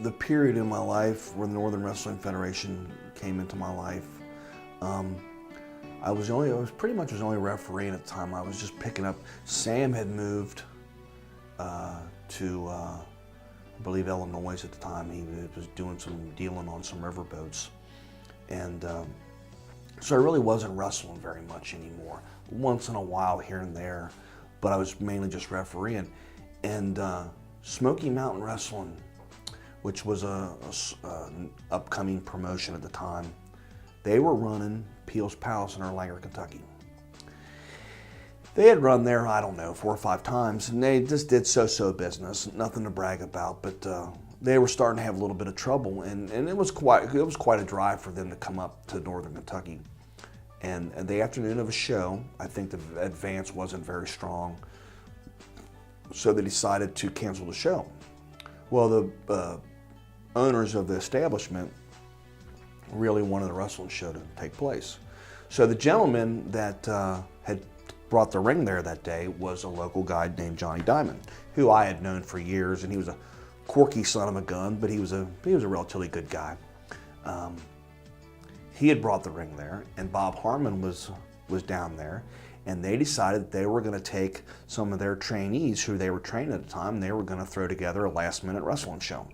the period in my life where the Northern Wrestling Federation came into my life, I was pretty much the only refereeing at the time. I was just picking up. Sam had moved to, I believe, Illinois at the time. He was doing some dealing on some riverboats. And so I really wasn't wrestling very much anymore. Once in a while here and there, but I was mainly just refereeing. And Smoky Mountain Wrestling, which was an upcoming promotion at the time, they were running Peel's Palace in Erlanger, Kentucky. They had run there, I don't know, 4 or 5 times, and they just did so-so business, nothing to brag about, but they were starting to have a little bit of trouble, and it was quite a drive for them to come up to Northern Kentucky. And the afternoon of a show, I think the advance wasn't very strong, so they decided to cancel the show. Well, the owners of the establishment really wanted the wrestling show to take place. So the gentleman that had brought the ring there that day was a local guy named Johnny Diamond, who I had known for years, and he was a quirky son of a gun, but he was a relatively good guy. He had brought the ring there, and Bob Harmon was down there, and they decided that they were going to take some of their trainees who they were training at the time, and they were going to throw together a last-minute wrestling show.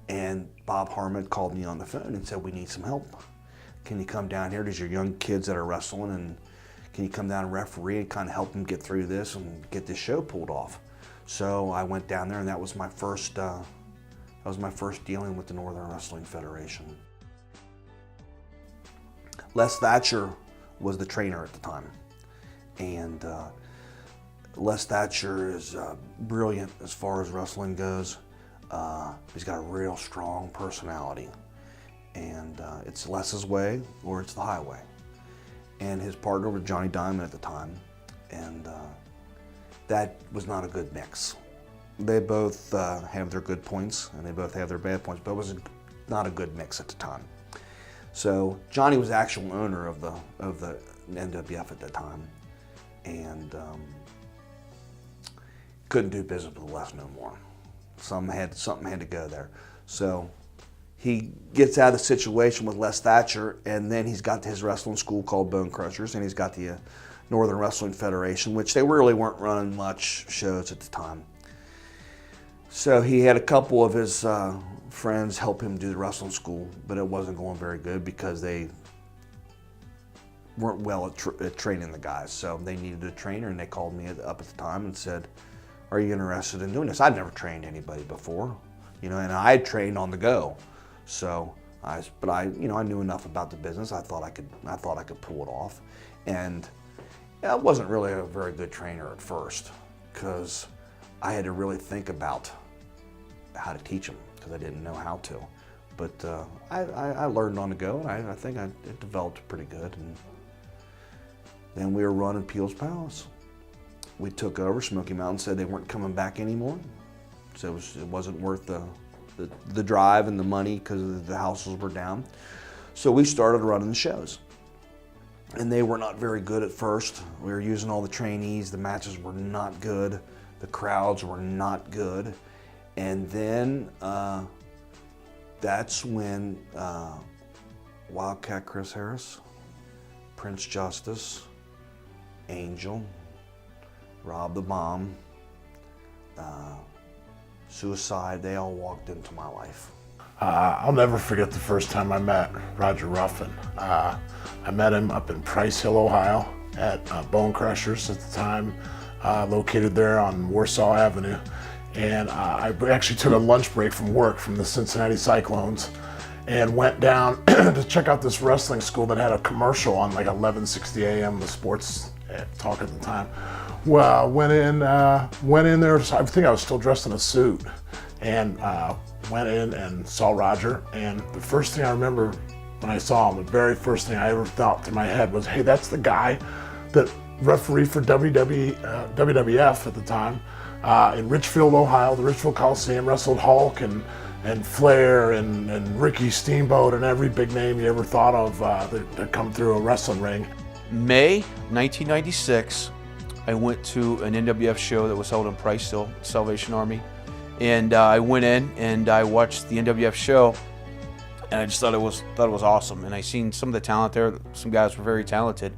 And Bob Harmon called me on the phone and said, "We need some help. Can you come down here? There's your young kids that are wrestling, and can you come down and referee and kind of help them get through this and get this show pulled off?" So I went down there, and that was my first dealing with the Northern Wrestling Federation. Les Thatcher was the trainer at the time, and Les Thatcher is brilliant as far as wrestling goes. He's got a real strong personality, and it's Les's way or it's the highway. And his partner was Johnny Diamond at the time, and that was not a good mix. They both have their good points and they both have their bad points, but it was not a good mix at the time. So Johnny was the actual owner of the NWF at that time, and couldn't do business with Les no more. Something had to go there. So he gets out of the situation with Les Thatcher, and then he's got his wrestling school called Bone Crushers, and he's got the Northern Wrestling Federation, which they really weren't running much shows at the time. So he had a couple of his friends help him do the wrestling school, but it wasn't going very good because they weren't well at training the guys. So they needed a trainer, and they called me up at the time and said, "Are you interested in doing this?" I'd never trained anybody before, and I had trained on the go. So I knew enough about the business. I thought I could pull it off, and I wasn't really a very good trainer at first because I had to really think about how to teach them because I didn't know how to. But I learned on the go, and I think it developed pretty good. And then we were running Peel's Palace. We took over. Smoky Mountain said they weren't coming back anymore, so it wasn't worth the drive and the money because the houses were down. So we started running the shows, and they were not very good at first. We were using all the trainees. The matches were not good. The crowds were not good. And then that's when Wildcat Chris Harris, Prince Justice, Angel, Rob the Bomb, Suicide, they all walked into my life. I'll never forget the first time I met Roger Ruffen. I met him up in Price Hill, Ohio at Bone Crushers at the time, located there on Warsaw Avenue. And I actually took a lunch break from work from the Cincinnati Cyclones and went down to check out this wrestling school that had a commercial on like 11:60 a.m. the sports talk at the time. Well, went in there. I think I was still dressed in a suit, and went in and saw Roger. And the first thing I remember when I saw him, the very first thing I ever thought to my head was, "Hey, that's the guy that refereed for WWF at the time in Richfield, Ohio, the Richfield Coliseum. Wrestled Hulk and Flair and Ricky Steamboat and every big name you ever thought of that come through a wrestling ring." May 1996, I went to an NWF show that was held in Price Hill, Salvation Army, And I went in and I watched the NWF show, and I just thought it was awesome. And I seen some of the talent there. Some guys were very talented,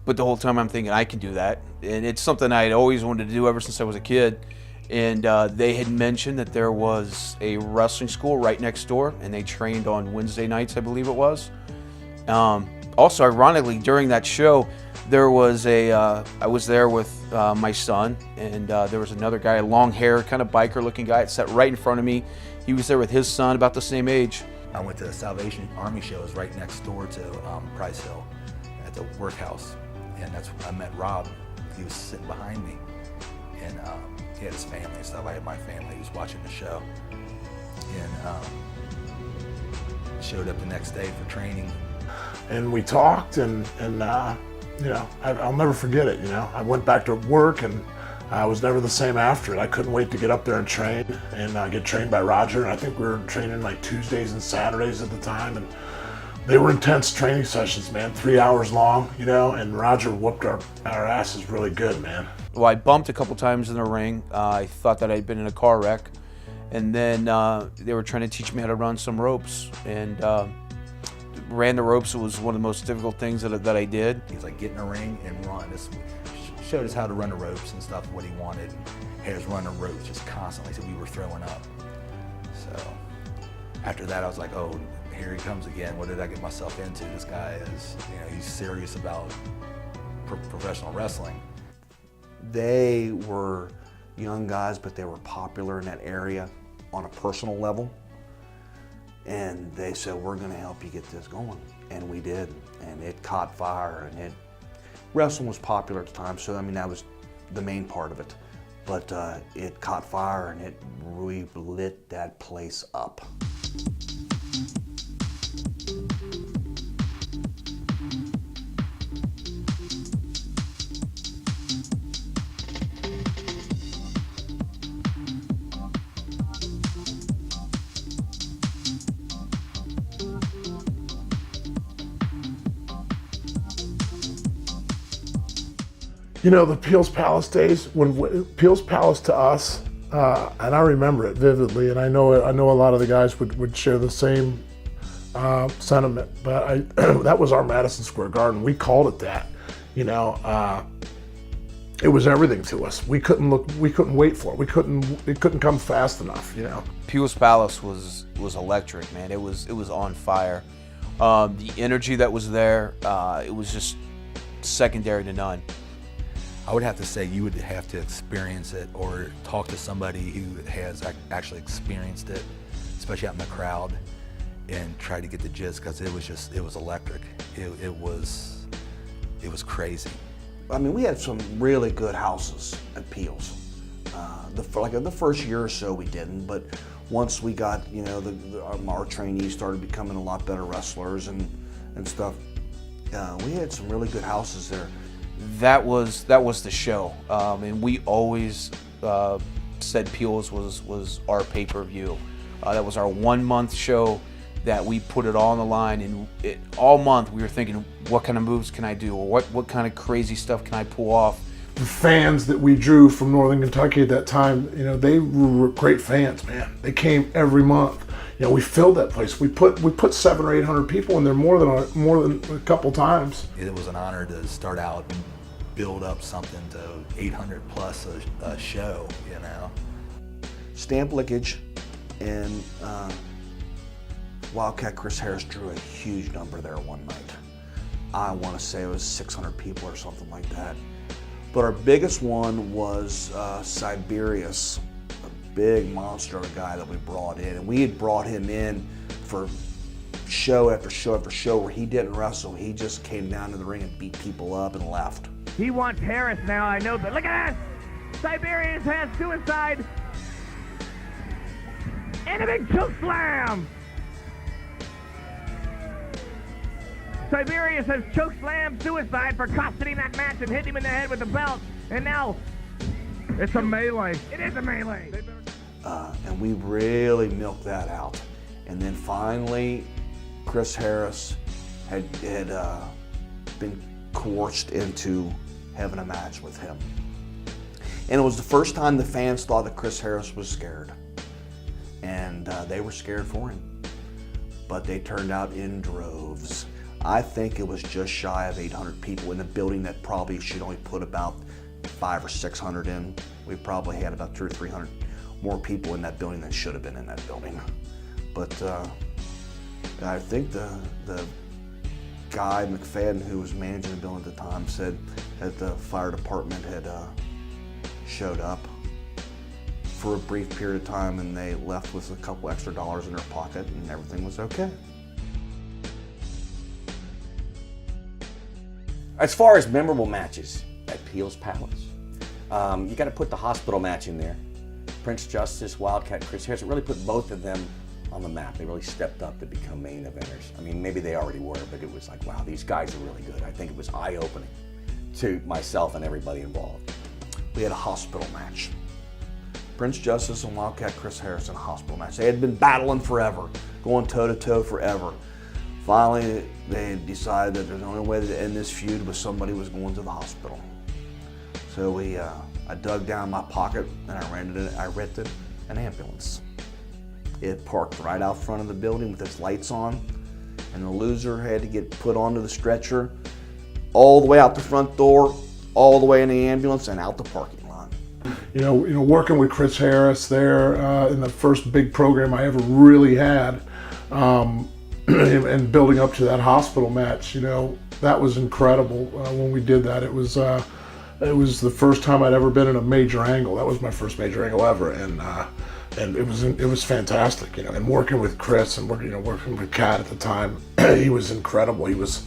but the whole time I'm thinking I can do that. And it's something I'd always wanted to do ever since I was a kid. And they had mentioned that there was a wrestling school right next door, and they trained on Wednesday nights, I believe it was. Also, ironically, during that show, there was I was there with my son, and there was another guy, a long hair, kind of biker-looking guy, that sat right in front of me. He was there with his son, about the same age. I went to the Salvation Army show. It was right next door to Price Hill at the workhouse, and that's when I met Rob. He was sitting behind me, and he had his family and stuff. I had my family. He was watching the show, and showed up the next day for training. And we talked, and you know, I'll never forget it. You know, I went back to work, and I was never the same after it. I couldn't wait to get up there and train, and get trained by Roger. And I think we were training like Tuesdays and Saturdays at the time, and they were intense training sessions, man, 3 hours long, you know, and Roger whooped our asses really good, man. Well, I bumped a couple times in the ring. I thought that I'd been in a car wreck, and then they were trying to teach me how to run some ropes, and ran the ropes. It was one of the most difficult things that I did. He was like, get in a ring and run. This showed us how to run the ropes and stuff, what he wanted. Had us run the ropes just constantly, so we were throwing up. So after that, I was like, oh, here he comes again. What did I get myself into? This guy is, you know, he's serious about professional wrestling. They were young guys, but they were popular in that area on a personal level. And they said, we're gonna help you get this going. And we did, and it caught fire, and wrestling was popular at the time, so I mean, that was the main part of it. But it caught fire, and it really lit that place up. You know, the Peel's Palace days, when Peel's Palace to us, and I remember it vividly, and I know a lot of the guys would share the same sentiment, but that was our Madison Square Garden. We called it that. You know, it was everything to us. We couldn't wait for it. It couldn't come fast enough, you know. Peel's Palace was electric, man. It was on fire. The energy that was there, it was just secondary to none. I would have to say you would have to experience it or talk to somebody who has actually experienced it, especially out in the crowd, and try to get the gist, because it was electric. It was crazy. I mean, we had some really good houses at Peel's. The first year or so we didn't, but once we got, you know, our trainees started becoming a lot better wrestlers and stuff, we had some really good houses there. That was the show, and we always said Peel's was our pay-per-view. That was our 1 month show that we put it all on the line, and all month we were thinking, what kind of moves can I do, or what kind of crazy stuff can I pull off? The fans that we drew from Northern Kentucky at that time, you know, they were great fans, man. They came every month. You know, we filled that place. We put 700 or 800 people in there more than a couple times. It was an honor to start out and build up something to 800 plus a show, you know. Stamp Lickage and Wildcat Chris Harris drew a huge number there one night. I want to say it was 600 people or something like that. But our biggest one was Siberius, a big monster of a guy that we brought in. And we had brought him in for show after show after show where he didn't wrestle. He just came down to the ring and beat people up and left. He wants Harris now, I know, but look at that! Siberius has suicide! And a big choke slam! Siberius has choke slammed suicide for costing that match and hit him in the head with the belt. And now, it's a melee. It is a melee. And we really milked that out. And then finally, Chris Harris had been coerced into having a match with him. And it was the first time the fans thought that Chris Harris was scared. and they were scared for him. But they turned out in droves. I think it was just shy of 800 people in a building that probably should only put about 500 or 600 in. We probably had about 200 or 300 more people in that building than should have been in that building. But I think the guy, McFadden, who was managing the building at the time, said that the fire department had showed up for a brief period of time and they left with a couple extra dollars in their pocket and everything was okay. As far as memorable matches at Peel's Palace, you got to put the hospital match in there. Prince Justice, Wildcat Chris Harris, it really put both of them on the map. They really stepped up to become main eventers. I mean, maybe they already were, but it was like, wow, these guys are really good. I think it was eye-opening to myself and everybody involved. We had a hospital match. Prince Justice and Wildcat Chris Harris in a hospital match. They had been battling forever, going toe-to-toe forever. Finally, they decided that there's the only way to end this feud was somebody was going to the hospital. So I dug down my pocket and I rented an ambulance. It parked right out front of the building with its lights on, and the loser had to get put onto the stretcher all the way out the front door, all the way in the ambulance, and out the parking lot. You know, working with Chris Harris there in the first big program I ever really had, and building up to that hospital match, you know, that was incredible when we did that. It was the first time I'd ever been in a major angle. That was my first major angle ever, and it was fantastic, you know. And working with Chris and working with Cat at the time, he was incredible. He was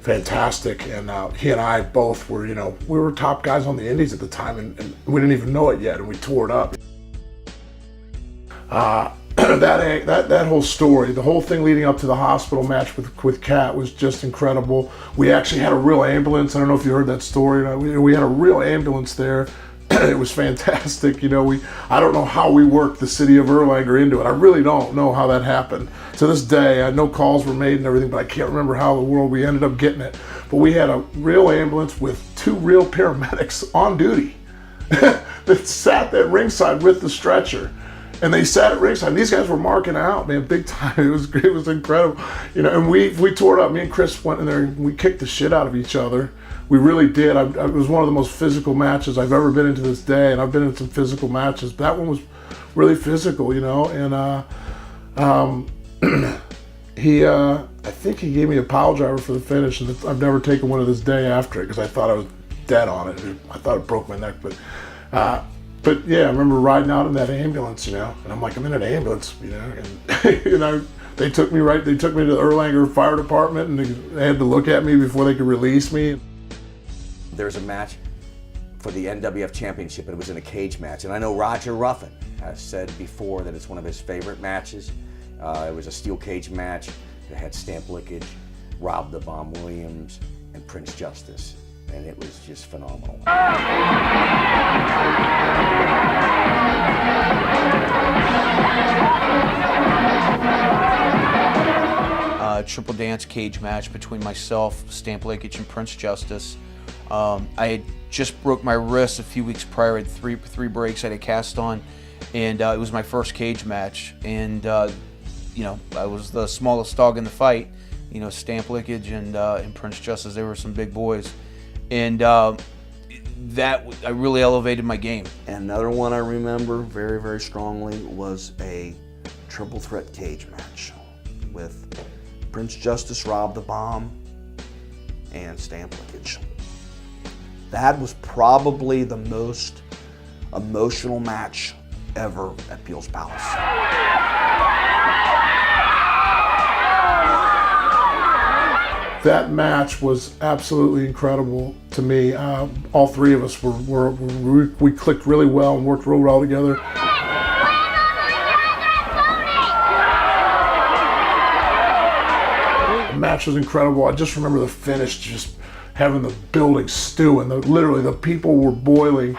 fantastic, and he and I both were, you know, we were top guys on the Indies at the time, and we didn't even know it yet, and we tore it up. That whole story, the whole thing leading up to the hospital match with Cat was just incredible. We actually had a real ambulance. I don't know if you heard that story. We had a real ambulance there. It was fantastic. You know, I don't know how we worked the city of Erlanger into it. I really don't know how that happened. To this day, I know calls were made and everything, but I can't remember how in the world we ended up getting it. But we had a real ambulance with 2 real paramedics on duty that sat at ringside with the stretcher. And they sat at ringside, and these guys were marking out, man, big time. It was incredible. You know, and we tore it up. Me and Chris went in there and we kicked the shit out of each other. We really did. It was one of the most physical matches I've ever been in to this day, and I've been in some physical matches. But that one was really physical, you know. And I think he gave me a pile driver for the finish, and I've never taken one to this day after it because I thought I was dead on it. I thought it broke my neck, But yeah, I remember riding out in that ambulance, you know, and I'm like, I'm in an ambulance, you know, and you know, they took me to the Erlanger Fire Department, and they had to look at me before they could release me. There's a match for the NWF Championship, and it was in a cage match, and I know Roger Ruffen has said before that it's one of his favorite matches. It was a steel cage match. It had Stamp Lickage, Rob the Bomb Williams, and Prince Justice. And it was just phenomenal. Triple dance cage match between myself, Stamp Lickage, and Prince Justice. I had just broke my wrist a few weeks prior. I had three breaks I had a cast on, and it was my first cage match. And you know, I was the smallest dog in the fight. You know, Stamp Lickage and Prince Justice, they were some big boys. And that I really elevated my game. Another one I remember very, very strongly was a triple threat cage match with Prince Justice, Rob the Bomb, and Stamp Lickage. That was probably the most emotional match ever at Peel's Palace. That match was absolutely incredible to me. All three of us we clicked really well and worked real well together. The match was incredible. I just remember the finish, just having the building stewing. Literally, the people were boiling.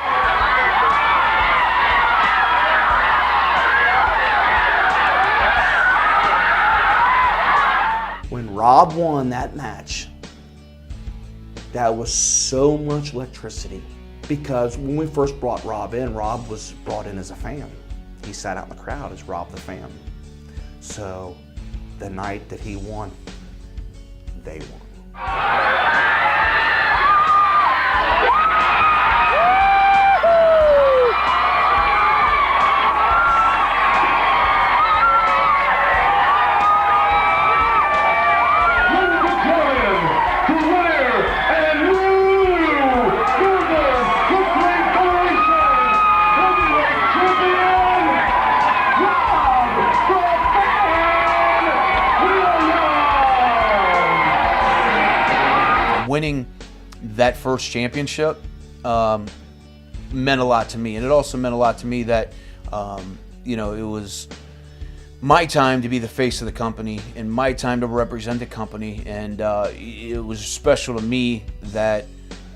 When Rob won that match, that was so much electricity, because when we first brought Rob in, Rob was brought in as a fan. he sat out in the crowd as Rob the Fan. So the night that he won, they won. Winning that first championship meant a lot to me, and it also meant a lot to me that you know, it was my time to be the face of the company and my time to represent the company, and it was special to me that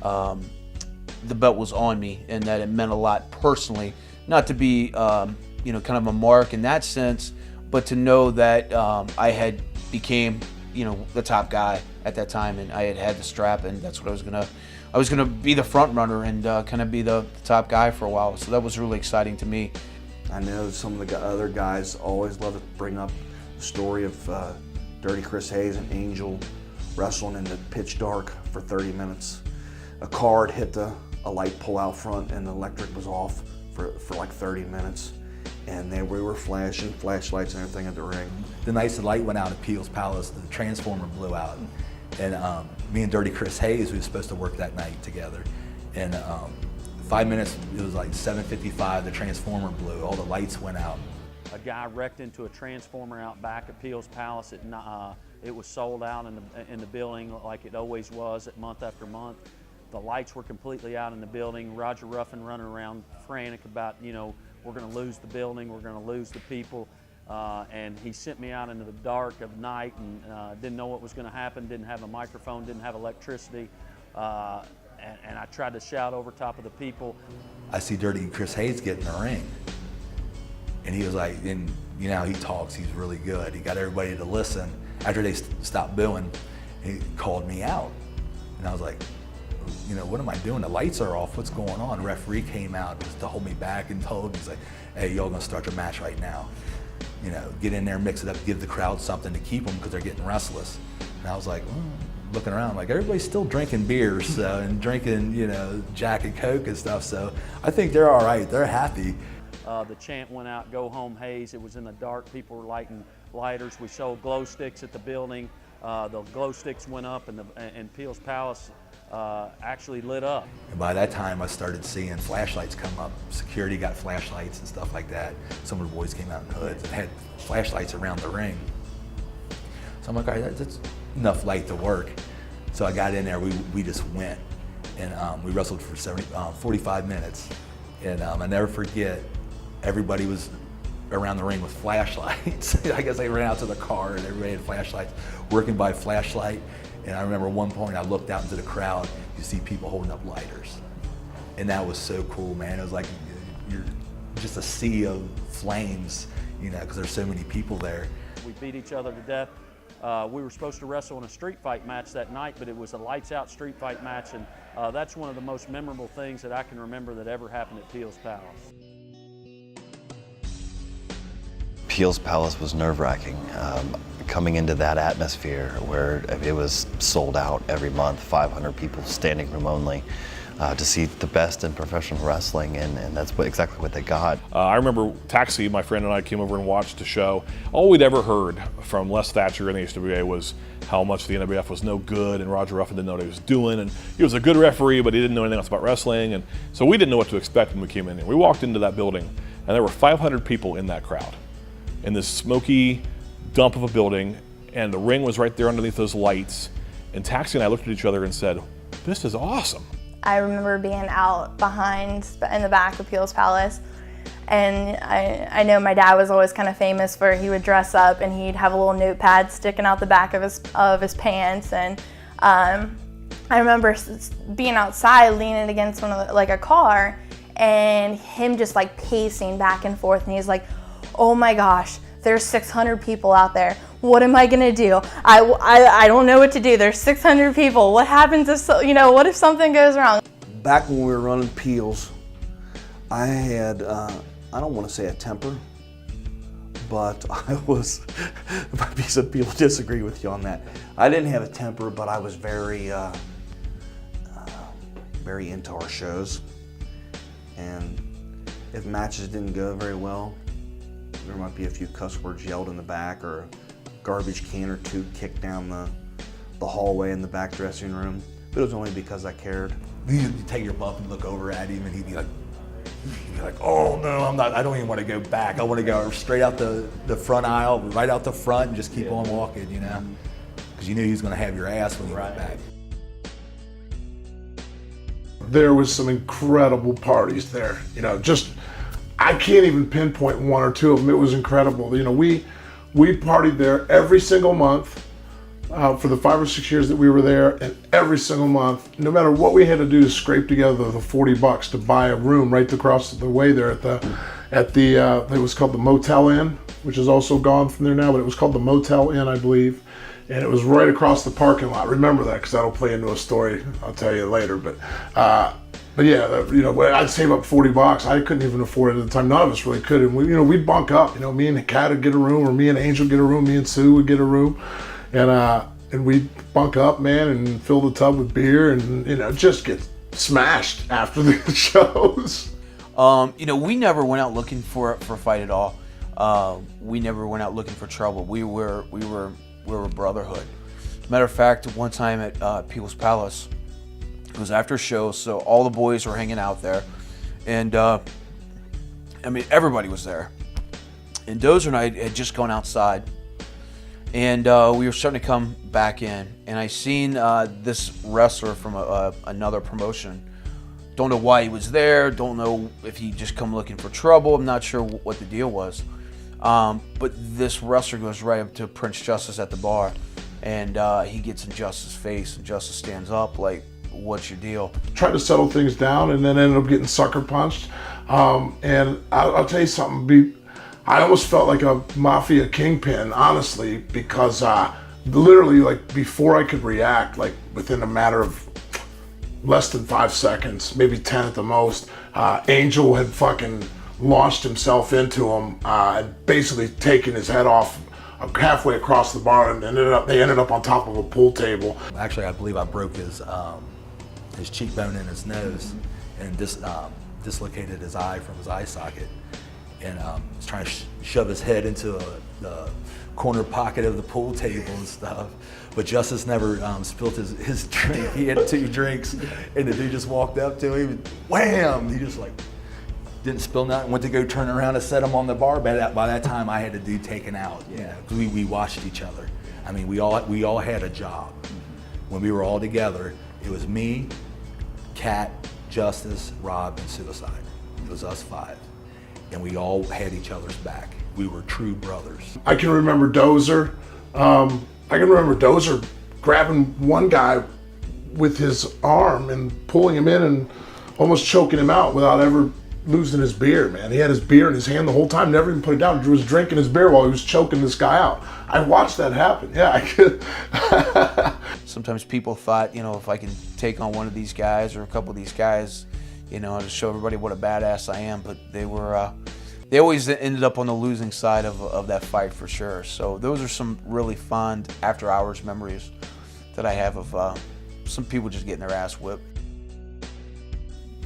the belt was on me and that it meant a lot personally, not to be you know, kind of a mark in that sense, but to know that I had became, you know, the top guy at that time, and I had the strap, and that's what I was gonna be the front runner and kind of be the top guy for a while. So that was really exciting to me. I know some of the other guys always love to bring up the story of Dirty Chris Hayes and Angel wrestling in the pitch dark for 30 minutes. A car had hit a light pole out front, and the electric was off for like 30 minutes. And we were flashing flashlights and everything at the ring. The night the light went out at Peel's Palace, the transformer blew out. And me and Dirty Chris Hayes, we were supposed to work that night together. And 5 minutes, it was like 7:55, the transformer blew, all the lights went out. A guy wrecked into a transformer out back at Peel's Palace. It was sold out in the building like it always was at month after month. The lights were completely out in the building. Roger Ruffen running around frantic about, you know, we're going to lose the building, we're going to lose the people. And he sent me out into the dark of night and didn't know what was going to happen, didn't have a microphone, didn't have electricity. And I tried to shout over top of the people. I see Dirty Chris Hayes get in the ring. And he was like, and you know how he talks, he's really good. He got everybody to listen. After they stopped booing, he called me out. And I was like, you know, what am I doing? The lights are off, what's going on? The referee came out just to hold me back and told me, he's like, hey, y'all gonna start your match right now. You know, get in there, mix it up, give the crowd something to keep them because they're getting restless. And I was like, looking around, like everybody's still drinking beers so, and drinking, you know, Jack and Coke and stuff. So I think they're all right, they're happy. The chant went out, go home Hayes. It was in the dark, people were lighting lighters. We sold glow sticks at the building. The glow sticks went up and Peel's Palace actually lit up. And by that time I started seeing flashlights come up. Security got flashlights and stuff like that. Some of the boys came out in hoods and had flashlights around the ring. So I'm like, all right, that's enough light to work. So I got in there, we just went. And we wrestled for 45 minutes. And I never forget, everybody was around the ring with flashlights. I guess they ran out to the car and everybody had flashlights, working by flashlight. And I remember one point I looked out into the crowd, you see people holding up lighters. And that was so cool, man. It was like, you're just a sea of flames, you know, because there's so many people there. We beat each other to death. We were supposed to wrestle in a street fight match that night, but it was a lights out street fight match, and that's one of the most memorable things that I can remember that ever happened at Peel's Palace. Peel's Palace was nerve-wracking. Coming into that atmosphere where it was sold out every month, 500 people, standing room only, to see the best in professional wrestling, and that's exactly what they got. I remember Taxi, my friend and I came over and watched the show. All we'd ever heard from Les Thatcher in the HWA was how much the NWF was no good, and Roger Ruffen didn't know what he was doing, and he was a good referee, but he didn't know anything else about wrestling, and so we didn't know what to expect when we came in. We walked into that building, and there were 500 people in that crowd, in this smoky dump of a building, and the ring was right there underneath those lights, and Taxi and I looked at each other and said, this is awesome. I remember being out behind in the back of Peel's Palace, and I know my dad was always kind of famous for he would dress up and he'd have a little notepad sticking out the back of his pants, and I remember being outside leaning against like a car, and him just like pacing back and forth, and he's like, oh my gosh, there's 600 people out there. What am I gonna do? I don't know what to do. There's 600 people. What happens if, you know, what if something goes wrong? Back when we were running Peel's, I had I don't want to say a temper, but I was, maybe some people disagree with you on that. I didn't have a temper, but I was very into our shows. And if matches didn't go very well, there might be a few cuss words yelled in the back, or a garbage can or two kicked down the hallway in the back dressing room. But it was only because I cared. You'd take your bump and look over at him, and he'd be like, oh no, I'm not, I don't even want to go back. I want to go straight out the front aisle, right out the front, and just keep on walking, you know? Because you knew he was going to have your ass when you went back. There was some incredible parties there, you know, just, I can't even pinpoint one or two of them. It was incredible. You know, we partied there every single month for the 5 or 6 years that we were there, and every single month, no matter what we had to do to scrape together the $40 to buy a room right across the way there at the it was called the Motel Inn, which is also gone from there now, but it was called the Motel Inn, I believe. And it was right across the parking lot. Remember that, because that'll play into a story I'll tell you later. But yeah, you know, I'd save up $40. I couldn't even afford it at the time. None of us really could. And we'd bunk up. You know, me and Kat would get a room, or me and Angel get a room, me and Sue would get a room, and we'd bunk up, man, and fill the tub with beer, and you know, just get smashed after the shows. You know, we never went out looking for a fight at all. We never went out looking for trouble. We were a brotherhood. Matter of fact, one time at People's Palace, it was after show, so all the boys were hanging out there, and I mean, everybody was there. And Dozer and I had just gone outside, and we were starting to come back in, and I seen this wrestler from another promotion. Don't know why he was there, don't know if he just come looking for trouble, I'm not sure what the deal was. But this wrestler goes right up to Prince Justice at the bar, and he gets in Justice's face, and Justice stands up like, what's your deal? Tried to settle things down, and then ended up getting sucker punched. And I'll tell you something, I almost felt like a mafia kingpin, honestly, because literally, like, before I could react, like within a matter of less than 5 seconds, maybe 10 at the most, Angel had fucking launched himself into him and basically taken his head off halfway across the bar, and they ended up on top of a pool table. Actually, I believe I broke his cheekbone in his nose, and dislocated his eye from his eye socket, and was trying to shove his head into the corner pocket of the pool table and stuff. But Justice never spilled his drink. He had 2 drinks, and the dude just walked up to him, and wham! He just like didn't spill nothing. Went to go turn around and set him on the bar. By that time, I had the dude taken out. Yeah, we watched each other. I mean, we all had a job. When we were all together, it was me, Kat, Justice, Rob, and Suicide. It was us 5, and we all had each other's back. We were true brothers. I can remember Dozer. Grabbing one guy with his arm and pulling him in and almost choking him out without ever losing his beer, man. He had his beer in his hand the whole time, never even put it down. He was drinking his beer while he was choking this guy out. I watched that happen. Yeah, I could. Sometimes people thought, you know, if I can take on one of these guys or a couple of these guys, you know, to show everybody what a badass I am, but they always ended up on the losing side of that fight for sure. So those are some really fond after hours memories that I have of some people just getting their ass whipped.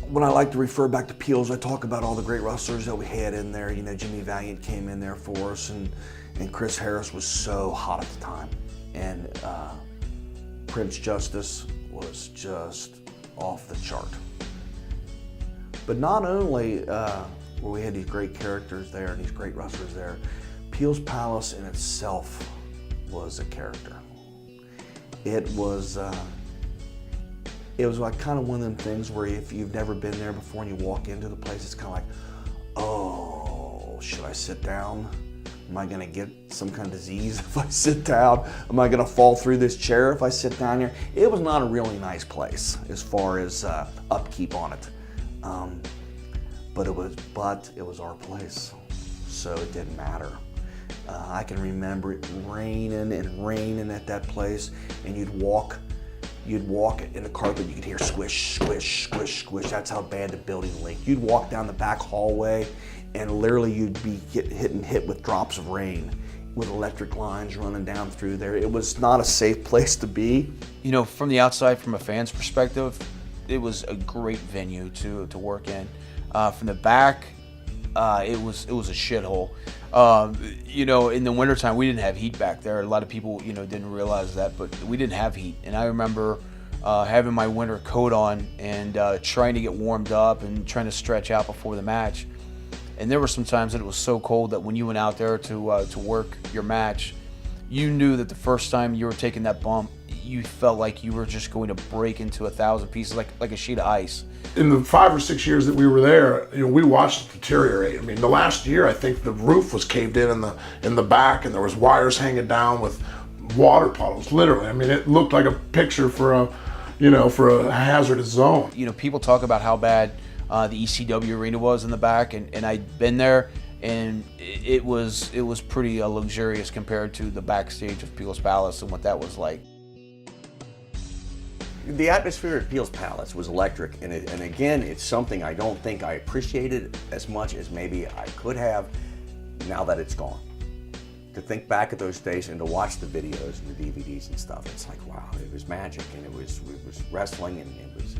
When I like to refer back to Peels, I talk about all the great wrestlers that we had in there. You know, Jimmy Valiant came in there for us, and Chris Harris was so hot at the time. And Prince Justice was just off the chart. But not only where we had these great characters there and these great wrestlers there, Peels Palace in itself was a character. It was like kind of one of them things where if you've never been there before and you walk into the place, it's kind of like, oh, should I sit down? Am I gonna get some kind of disease if I sit down? Am I gonna fall through this chair if I sit down here? It was not a really nice place as far as upkeep on it. But it was our place, so it didn't matter. I can remember it raining and raining at that place, and you'd walk in the carpet, you could hear squish, squish, squish, squish. That's how bad the building leaked. You'd walk down the back hallway, and literally you'd be hit with drops of rain, with electric lines running down through there. It was not a safe place to be. You know, from the outside, from a fan's perspective, it was a great venue to work in. From the back, it was a shithole. You know, in the wintertime, we didn't have heat back there. A lot of people, you know, didn't realize that, but we didn't have heat. And I remember having my winter coat on and trying to get warmed up and trying to stretch out before the match. And there were some times that it was so cold that when you went out there to work your match, you knew that the first time you were taking that bump, you felt like you were just going to break into 1,000 pieces, like a sheet of ice. In the 5 or 6 years that we were there, you know, we watched it deteriorate. I mean, the last year, I think the roof was caved in the back, and there was wires hanging down with water puddles, literally. I mean, it looked like a picture for a hazardous zone. You know, people talk about how bad the ECW arena was in the back, and I'd been there, and it was pretty luxurious compared to the backstage of Peel's Palace and what that was like. The atmosphere at Peel's Palace was electric, and again, it's something I don't think I appreciated as much as maybe I could have now that it's gone. To think back at those days and to watch the videos and the DVDs and stuff, it's like, wow, it was magic, and it was wrestling, and it was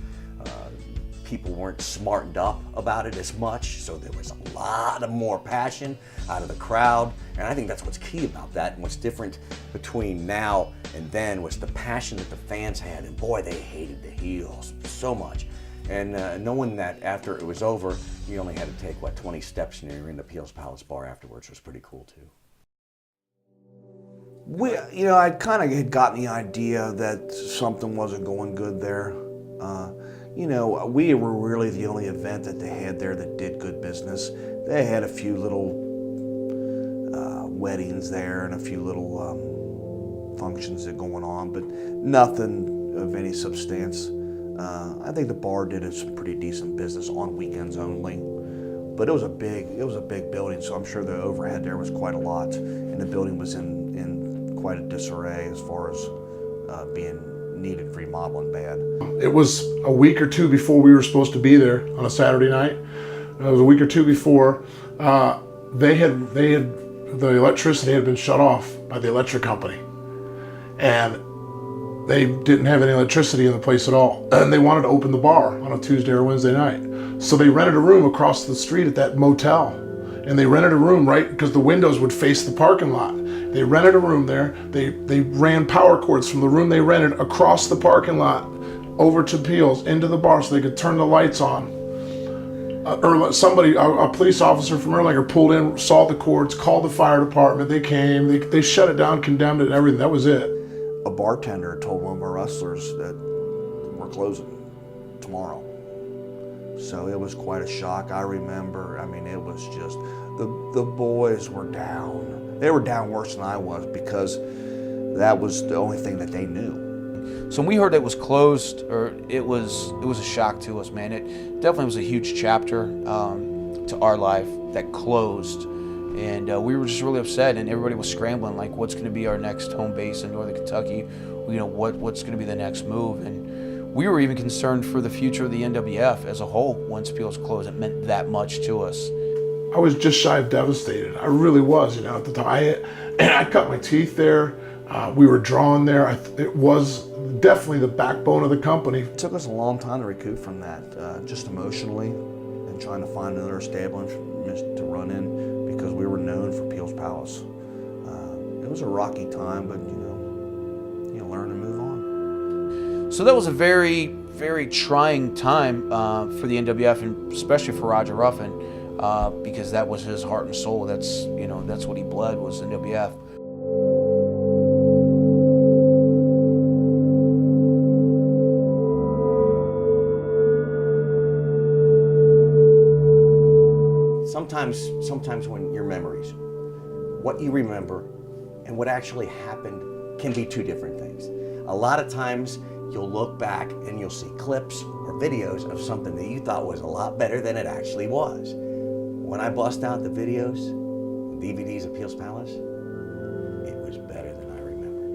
people weren't smartened up about it as much, so there was a lot of more passion out of the crowd, and I think that's what's key about that, and what's different between now and then was the passion that the fans had, and boy, they hated the heels so much. And knowing that after it was over, you only had to take, 20 steps and you're in the Peel's Palace bar afterwards was pretty cool too. I kind of had gotten the idea that something wasn't going good there. We were really the only event that they had there that did good business. They had a few little weddings there and a few little functions that going on, but nothing of any substance. I think the bar did some pretty decent business on weekends only, but it was a big building, so I'm sure the overhead there was quite a lot, and the building was in quite a disarray as far as being needed remodeling bad. It was a week or two before we were supposed to be there on a Saturday night. It was a week or two before the electricity had been shut off by the electric company, and they didn't have any electricity in the place at all. And they wanted to open the bar on a Tuesday or Wednesday night. So they rented a room across the street at that motel. And they rented a room right because the windows would face the parking lot. They rented a room there. They ran power cords from the room they rented across the parking lot over to Peel's into the bar so they could turn the lights on. A police officer from Erlanger pulled in, saw the cords, called the fire department. They came, they shut it down, condemned it, and everything. That was it. A bartender told one of our wrestlers that we're closing tomorrow. So it was quite a shock. I remember, it was just, the boys were down. They were down worse than I was because that was the only thing that they knew. So when we heard it was closed, or it was a shock to us, man. It definitely was a huge chapter to our life that closed. And we were just really upset, and everybody was scrambling, like, what's going to be our next home base in Northern Kentucky? What's going to be the next move? And we were even concerned for the future of the NWF as a whole. Once Peel's closed, it meant that much to us. I was just shy of devastated. I really was, at the time. I cut my teeth there. We were drawn there. It was definitely the backbone of the company. It took us a long time to recoup from that, just emotionally, and trying to find another establishment to run in, because we were known for Peel's Palace. It was a rocky time, but you learn to move on. So that was a very, very trying time for the NWF, and especially for Roger Ruffen, because that was his heart and soul. That's what he bled, was NWF. Sometimes when your memories, what you remember and what actually happened can be two different things. A lot of times you'll look back and you'll see clips or videos of something that you thought was a lot better than it actually was. When I bust out the videos, DVDs of Peel's Palace, it was better than I remembered.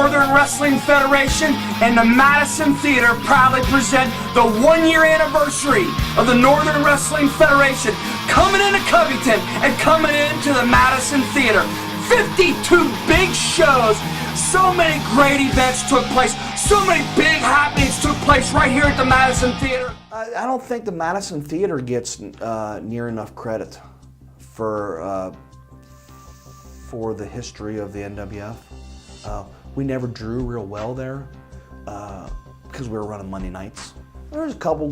Northern Wrestling Federation and the Madison Theater proudly present the 1-year anniversary of the Northern Wrestling Federation coming into Covington and coming into the Madison Theater. 52 big shows, so many great events took place, so many big happenings took place right here at the Madison Theater. I don't think the Madison Theater gets near enough credit for the history of the NWF. We never drew real well there because we were running Monday nights. There was a couple,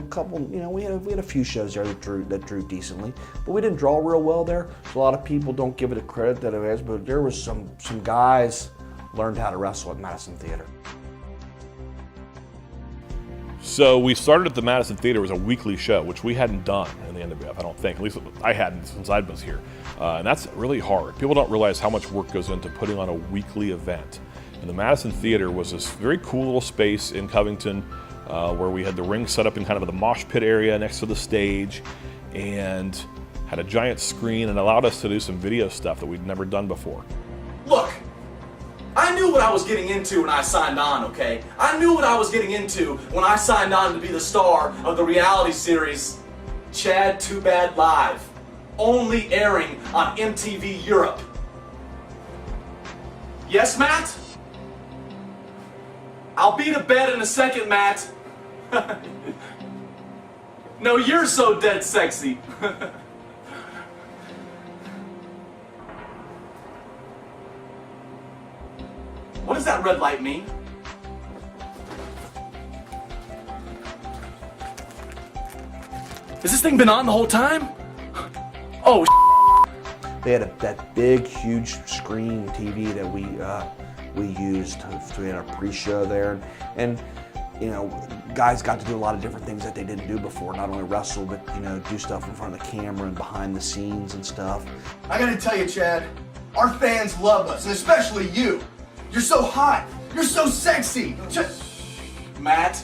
you know, we had a few shows there that drew decently, but we didn't draw real well there. So a lot of people don't give it the credit that it has, but there was some guys learned how to wrestle at Madison Theater. So we started at the Madison Theater. It was a weekly show, which we hadn't done in the NWF, I don't think. At least I hadn't since I was here. And that's really hard. People don't realize how much work goes into putting on a weekly event. And the Madison Theater was this very cool little space in Covington where we had the ring set up in kind of the mosh pit area next to the stage and had a giant screen and allowed us to do some video stuff that we'd never done before. Look, I knew what I was getting into when I signed on, okay? I knew what I was getting into when I signed on to be the star of the reality series Chad Too Bad Live, only airing on MTV Europe. Yes, Matt? I'll be to bed in a second, Matt. No, you're so dead sexy. What does that red light mean? Has this thing been on the whole time? Oh, They had that big, huge screen TV that we used to had our pre-show there, and you know, guys got to do a lot of different things that they didn't do before. Not only wrestle, but you know, do stuff in front of the camera and behind the scenes and stuff. I gotta tell you, Chad, our fans love us, and especially you. You're so hot. You're so sexy. Matt,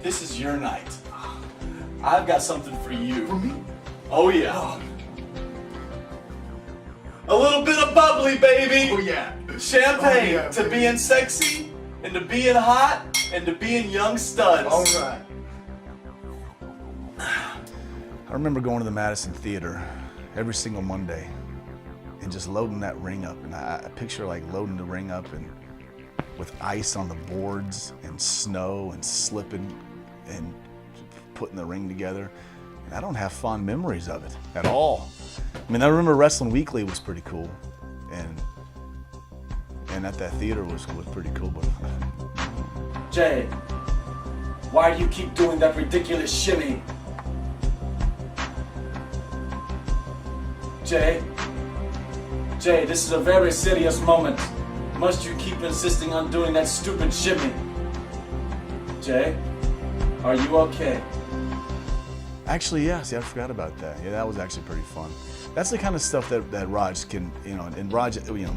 this is your night. I've got something for you. For me? Oh yeah. A little bit of bubbly, baby. Oh yeah. Champagne Oh, yeah, to baby. being sexy and to being hot and to being young studs. All right. I remember going to the Madison Theater every single Monday and just loading that ring up. And I picture like loading the ring up and with ice on the boards and snow and slipping and putting the ring together. And I don't have fond memories of it at all. I mean, I remember Wrestling Weekly was pretty cool, and at that theater was pretty cool. But Jay, why do you keep doing that ridiculous shimmy? Jay, this is a very serious moment. Must you keep insisting on doing that stupid shimmy? Jay, are you okay? actually, yeah, see, I forgot about that. Yeah, that was actually pretty fun. That's the kind of stuff that Raj can, you know, and Raj, you know,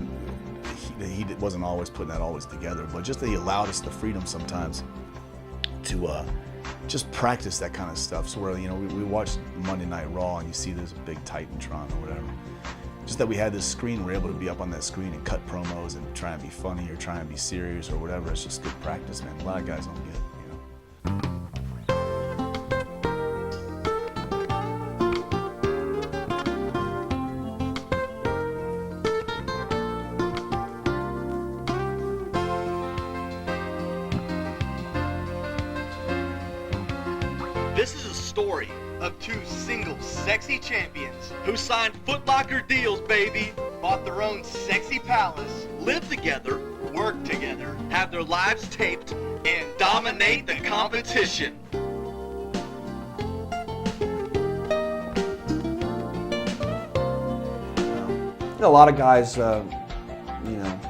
he wasn't always putting that always together, but just that he allowed us the freedom sometimes to just practice that kind of stuff. So where, you know, we watched Monday Night Raw and you see there's a big Titantron or whatever. Just that we had this screen, we're able to be up on that screen and cut promos and try and be funny or try and be serious or whatever. It's just good practice, man. A lot of guys don't get it, you know. This is a story of two single sexy champions who signed footlocker deals, baby, bought their own sexy palace, live together, work together, have their lives taped, and dominate the competition. A lot of guys, you know,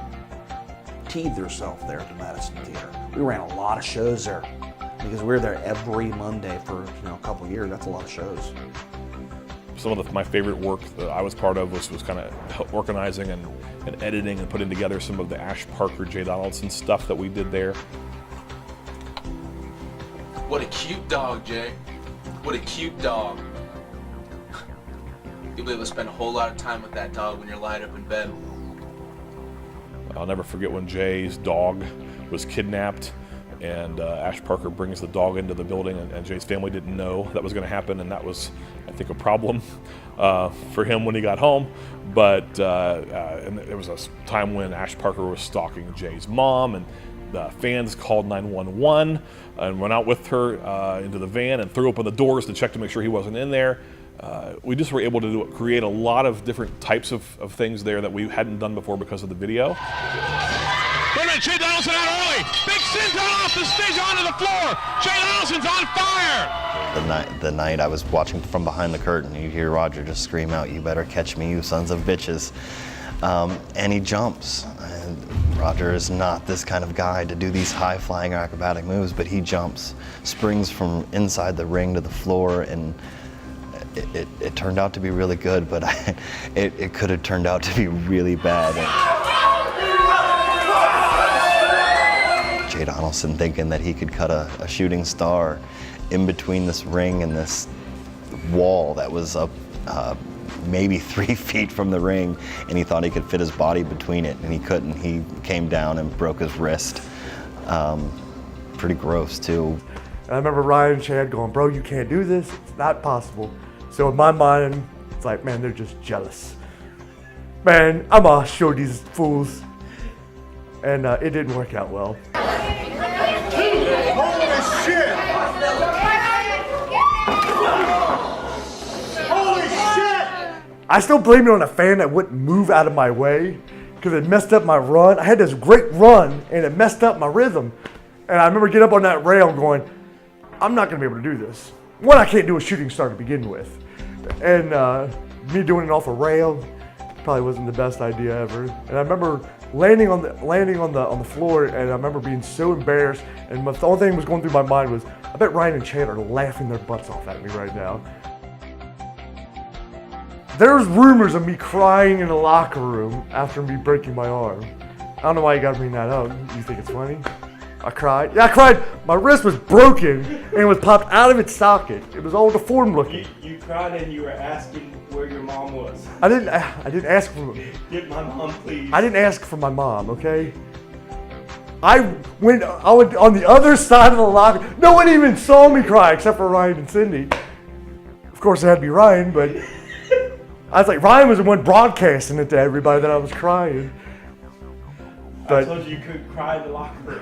teed themselves there at the Madison Theater. We ran a lot of shows there because we were there every Monday for, you know, a couple of years. That's a lot of shows. Some of my favorite work that I was part of was kind of organizing and editing and putting together some of the Ash Parker, Jay Donaldson stuff that we did there. What a cute dog, Jay. What a cute dog. You'll be able to spend a whole lot of time with that dog when you're lying up in bed. I'll never forget when Jay's dog was kidnapped, and Ash Parker brings the dog into the building, and Jay's family didn't know that was going to happen, and that was, I think, a problem for him when he got home. But and there was a time when Ash Parker was stalking Jay's mom, and the fans called 911 and went out with her into the van and threw open the doors to check to make sure he wasn't in there. We just were able to create a lot of different types of things there that we hadn't done before because of the video. Wait a minute, Jay Donaldson out early. Big senton off the stage onto the floor. Jay Donaldson's on fire. The night I was watching from behind the curtain, you hear Roger just scream out, "You better catch me, you sons of bitches." And he jumps. And Roger is not this kind of guy to do these high-flying acrobatic moves, but he jumps, springs from inside the ring to the floor, and it turned out to be really good, but it could have turned out to be really bad. Jay Donaldson thinking that he could cut a shooting star in between this ring and this wall that was up maybe 3 feet from the ring, and he thought he could fit his body between it, and he couldn't. He came down and broke his wrist. Pretty gross, too. And I remember Ryan and Chad going, "Bro, you can't do this. It's not possible." So in my mind, it's like, man, they're just jealous. Man, I'm gonna show these fools. And it didn't work out well. Holy shit! Holy shit! I still blame it on a fan that wouldn't move out of my way because it messed up my run. I had this great run and it messed up my rhythm. And I remember getting up on that rail going, I'm not gonna be able to do this. One, I can't do a shooting star to begin with. And me doing it off a rail probably wasn't the best idea ever. And I remember landing on the floor, and I remember being so embarrassed. And the only thing that was going through my mind was, I bet Ryan and Chad are laughing their butts off at me right now. There's rumors of me crying in the locker room after me breaking my arm. I don't know why you gotta bring that up. You think it's funny? I cried. Yeah, I cried. My wrist was broken and it was popped out of its socket. It was all deformed looking. You cried and you were asking where your mom was. I didn't ask for. Get my mom, please. I didn't ask for my mom. Okay. I went on the other side of the locker. No one even saw me cry except for Ryan and Cindy. Of course, it had to be Ryan, but I was like, Ryan was the one broadcasting it to everybody that I was crying. But I told you couldn't cry in the locker room.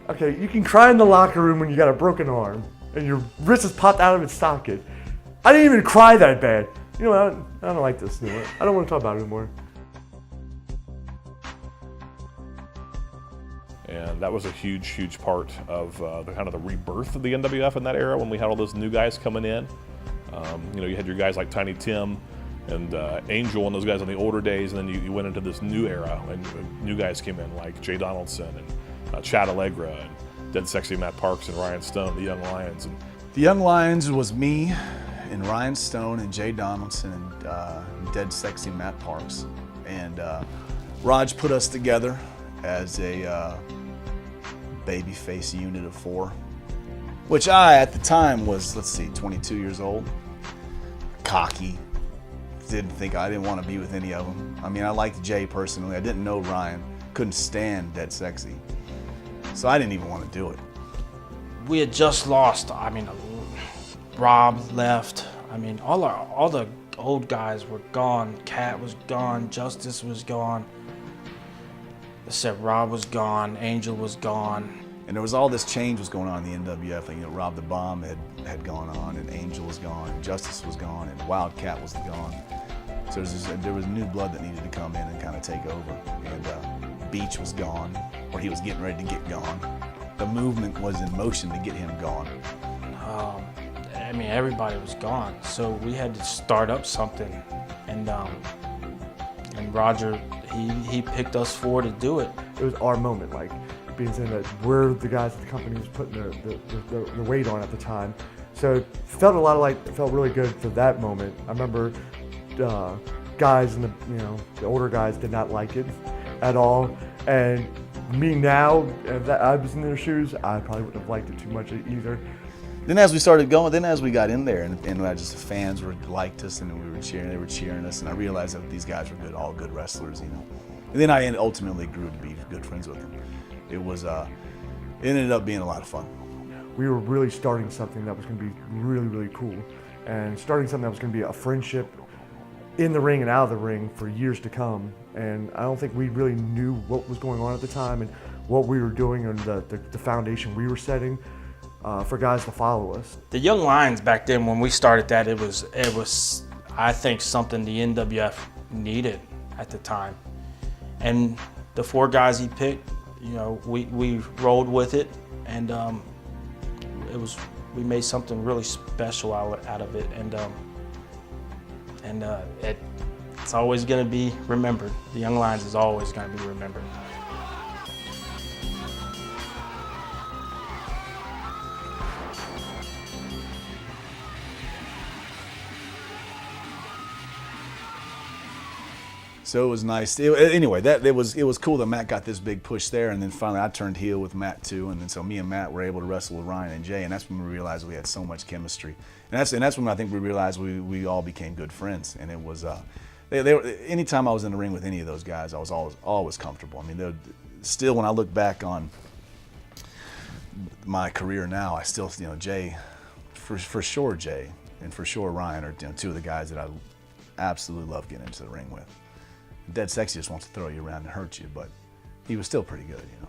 Okay, you can cry in the locker room when you got a broken arm and your wrist is popped out of its socket. I didn't even cry that bad. You know what? I don't like this anymore. I don't want to talk about it anymore. And that was a huge, huge part of the kind of the rebirth of the NWF in that era when we had all those new guys coming in. You know, you had your guys like Tiny Tim and Angel and those guys on the older days, and then you went into this new era and new guys came in like Jay Donaldson and Chad Allegra and Dead Sexy Matt Parks and Ryan Stone, the Young Lions. And the Young Lions was me and Ryan Stone and Jay Donaldson and Dead Sexy Matt Parks. And Raj put us together as a babyface unit of 4, which I, at the time, was, 22 years old, cocky. I didn't want to be with any of them. I mean, I liked Jay personally. I didn't know Ryan. Couldn't stand Dead Sexy. So I didn't even want to do it. We had just lost. I mean, Rob left. I mean, all the old guys were gone. Cat was gone. Justice was gone. I said Rob was gone. Angel was gone. And there was all this change was going on in the NWF. Like, Rob the Bomb had gone on, and Angel was gone, and Justice was gone, and Wildcat was gone. So there was new blood that needed to come in and kind of take over. And Beach was gone, or he was getting ready to get gone. The movement was in motion to get him gone. I mean, everybody was gone, so we had to start up something. And Roger, he picked us 4 to do it. It was our moment, like being saying that we're the guys that the company was putting the weight on at the time. So it felt it felt really good for that moment. I remember guys in the older guys did not like it at all, and me now, if I was in their shoes, I probably wouldn't have liked it too much either. Then as we started going, as we got in there, and just the fans liked us, and they were cheering us, and I realized that these guys were all good wrestlers, you know. And then I ultimately grew to be good friends with him. It was, it ended up being a lot of fun. We were really starting something that was going to be really, really cool, and starting something that was going to be a friendship in the ring and out of the ring for years to come. And I don't think we really knew what was going on at the time and what we were doing and the foundation we were setting for guys to follow us. The Young Lions back then, when we started that, it was I think something the NWF needed at the time. And the 4 guys he picked, you know, we rolled with it, and we made something really special out of it, and it's always going to be remembered. The Young Lions is always going to be remembered. So it was nice. Anyway, it was cool that Matt got this big push there, and then finally I turned heel with Matt too, and then so me and Matt were able to wrestle with Ryan and Jay, and that's when we realized we had so much chemistry, and that's when I think we realized we all became good friends, and it was anytime I was in the ring with any of those guys, I was always comfortable. I mean, still when I look back on my career now, I still, you know, Jay, for sure Jay, and for sure Ryan are, you know, 2 of the guys that I absolutely love getting into the ring with. Dead Sexy just wants to throw you around and hurt you, but he was still pretty good, you know.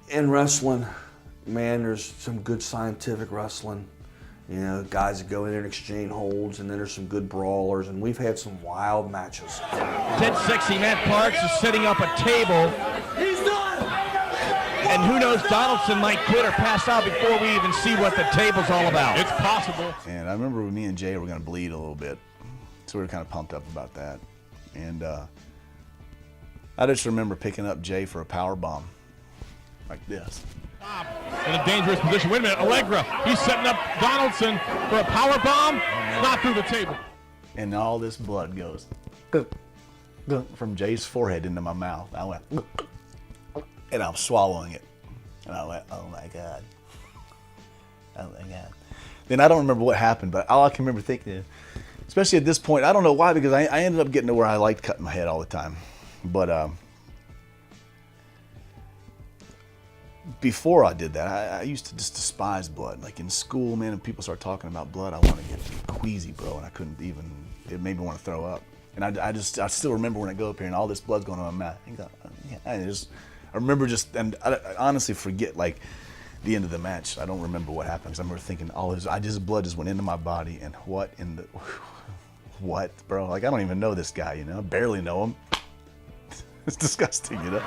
In wrestling, man, there's some good scientific wrestling. You know, guys that go in there and exchange holds, and then there's some good brawlers, and we've had some wild matches. Dead Sexy Matt Parks is setting up a table. He's done! And who knows, Donaldson might quit or pass out before we even see what the table's all about. It's possible. And I remember me and Jay were going to bleed a little bit, so we were kind of pumped up about that. And I just remember picking up Jay for a power bomb, like this. In a dangerous position. Wait a minute, Allegra. He's setting up Donaldson for a power bomb, not through the table. And all this blood goes from Jay's forehead into my mouth. I went, and I'm swallowing it. And I went, oh my God. Oh my God. Then I don't remember what happened, but all I can remember thinking, especially at this point, I don't know why, because I ended up getting to where I liked cutting my head all the time. But before I did that, I used to just despise blood. Like in school, man, if people start talking about blood, I want to get queasy, bro, and I couldn't even, it made me want to throw up. And I still remember when I go up here and all this blood's going on my mouth. I remember just, and I honestly forget, like, the end of the match. I don't remember what happened, because I remember thinking, blood just went into my body, and what in the, what, bro? Like, I don't even know this guy, you know? I barely know him. It's disgusting, you know?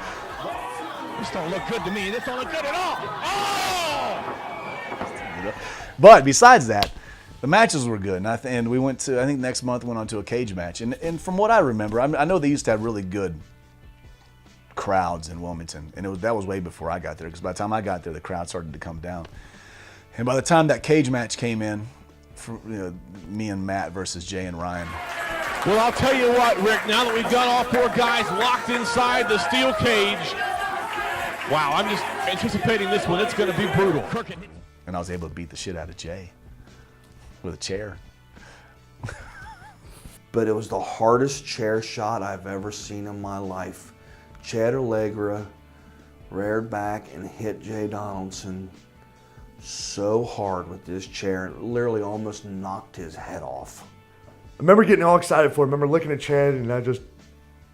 This don't look good to me. This don't look good at all. Oh! You know? But besides that, the matches were good, and we went to, I think next month went on to a cage match. And from what I remember, I know they used to have really good crowds in Wilmington, and that was way before I got there, because by the time I got there, the crowd started to come down. And by the time that cage match came in, for, you know, me and Matt versus Jay and Ryan. Well, I'll tell you what, Rick, now that we've got all 4 guys locked inside the steel cage, wow, I'm just anticipating this one. It's going to be brutal. And I was able to beat the shit out of Jay with a chair. But it was the hardest chair shot I've ever seen in my life. Chad Allegra reared back and hit Jay Donaldson so hard with this chair, it literally almost knocked his head off. I remember getting all excited for it. I remember looking at Chad, and I just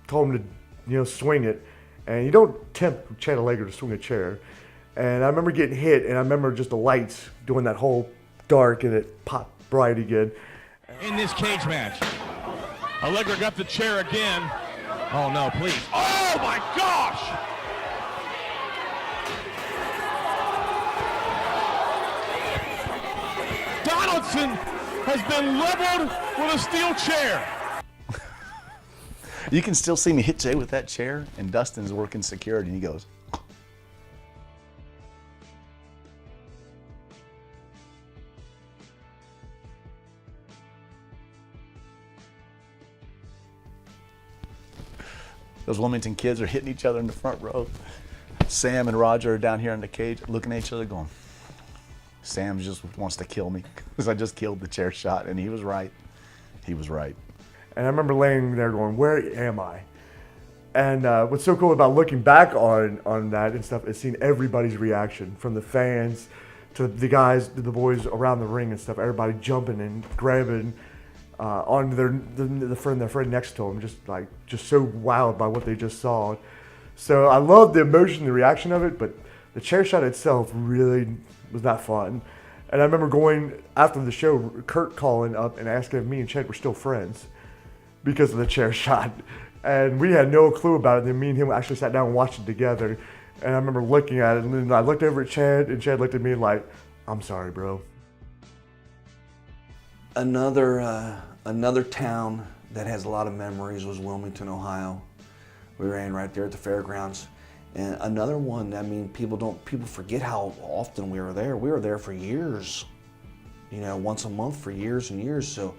told him to, you know, swing it. And you don't tempt Chad Allegra to swing a chair. And I remember getting hit, and I remember just the lights doing that whole dark, and it popped bright again. In this cage match, Allegra got the chair again. Oh no, please. Oh my gosh! Donaldson has been leveled with a steel chair. You can still see me hit Jay with that chair, and Dustin's working security, and he goes, those Wilmington kids are hitting each other in the front row. Sam and Roger are down here in the cage looking at each other going, Sam just wants to kill me because I just killed the chair shot, and he was right. He was right. And I remember laying there going, where am I? And what's so cool about looking back on that and stuff is seeing everybody's reaction, from the fans to the guys, the boys around the ring and stuff. Everybody jumping and grabbing onto their friend next to them, just so wowed by what they just saw. So I love the emotion, the reaction of it, but the chair shot itself really was not fun. And I remember going after the show, Kurt calling up and asking if me and Chad were still friends because of the chair shot. And we had no clue about it. Then me and him actually sat down and watched it together. And I remember looking at it, and then I looked over at Chad, and Chad looked at me like, "I'm sorry, bro." Another town that has a lot of memories was Wilmington, Ohio. We ran right there at the fairgrounds. And another one, I mean, people forget how often we were there. We were there for years, once a month for years and years. So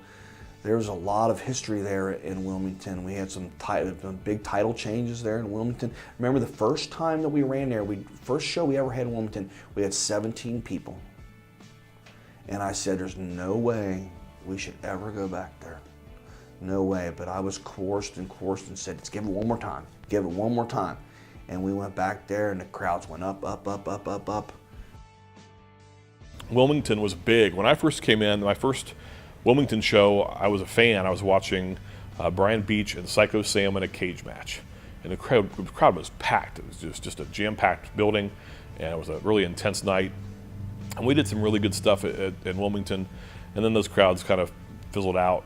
there was a lot of history there in Wilmington. We had some big title changes there in Wilmington. Remember the first time that we ran there, first show we ever had in Wilmington, we had 17 people. And I said, there's no way we should ever go back there. No way. But I was coerced and said, let's give it one more time. Give it one more time. And we went back there, and the crowds went up, up, up, up, up, up. Wilmington was big. When I first came in, my first Wilmington show, I was a fan. I was watching Brian Beach and Psycho Sam in a cage match. And the crowd was packed. It was just a jam-packed building, and it was a really intense night. And we did some really good stuff in Wilmington, and then those crowds kind of fizzled out.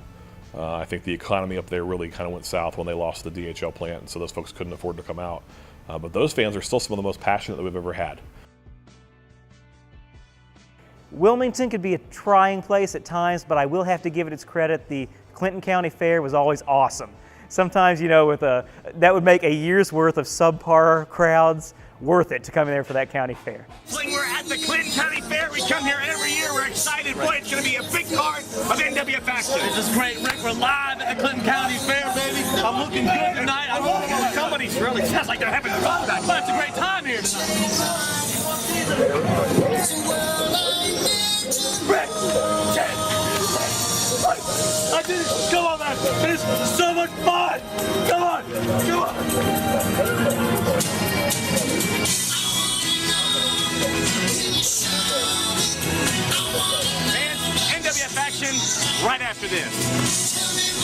I think the economy up there really kind of went south when they lost the DHL plant, and so those folks couldn't afford to come out. But those fans are still some of the most passionate that we've ever had. Wilmington could be a trying place at times, but I will have to give it its credit. The Clinton County Fair was always awesome. Sometimes, that would make a year's worth of subpar crowds worth it to come in there for that county fair. When we're at the Clinton County Fair, we come here every year. We're excited. Boy, it's going to be a big part of NWF action. This is great, Rick. We're live at the Clinton County Fair, baby. I'm looking good tonight. Somebody really sounds like they're having fun back. But it's a great time here tonight. Rick, Chad, I did it. Come on, man. It's so much fun. Come on. Come on. And NWF action right after this.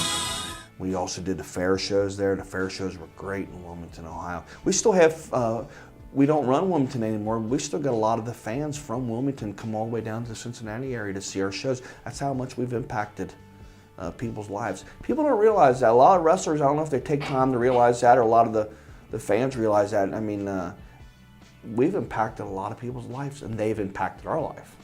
We also did the fair shows there. The fair shows were great in Wilmington, Ohio. We still have, we don't run Wilmington anymore. We still got a lot of the fans from Wilmington come all the way down to the Cincinnati area to see our shows. That's how much we've impacted people's lives. People don't realize that. A lot of wrestlers, I don't know if they take time to realize that, or a lot of the fans realize that. I mean, we've impacted a lot of people's lives, and they've impacted our life.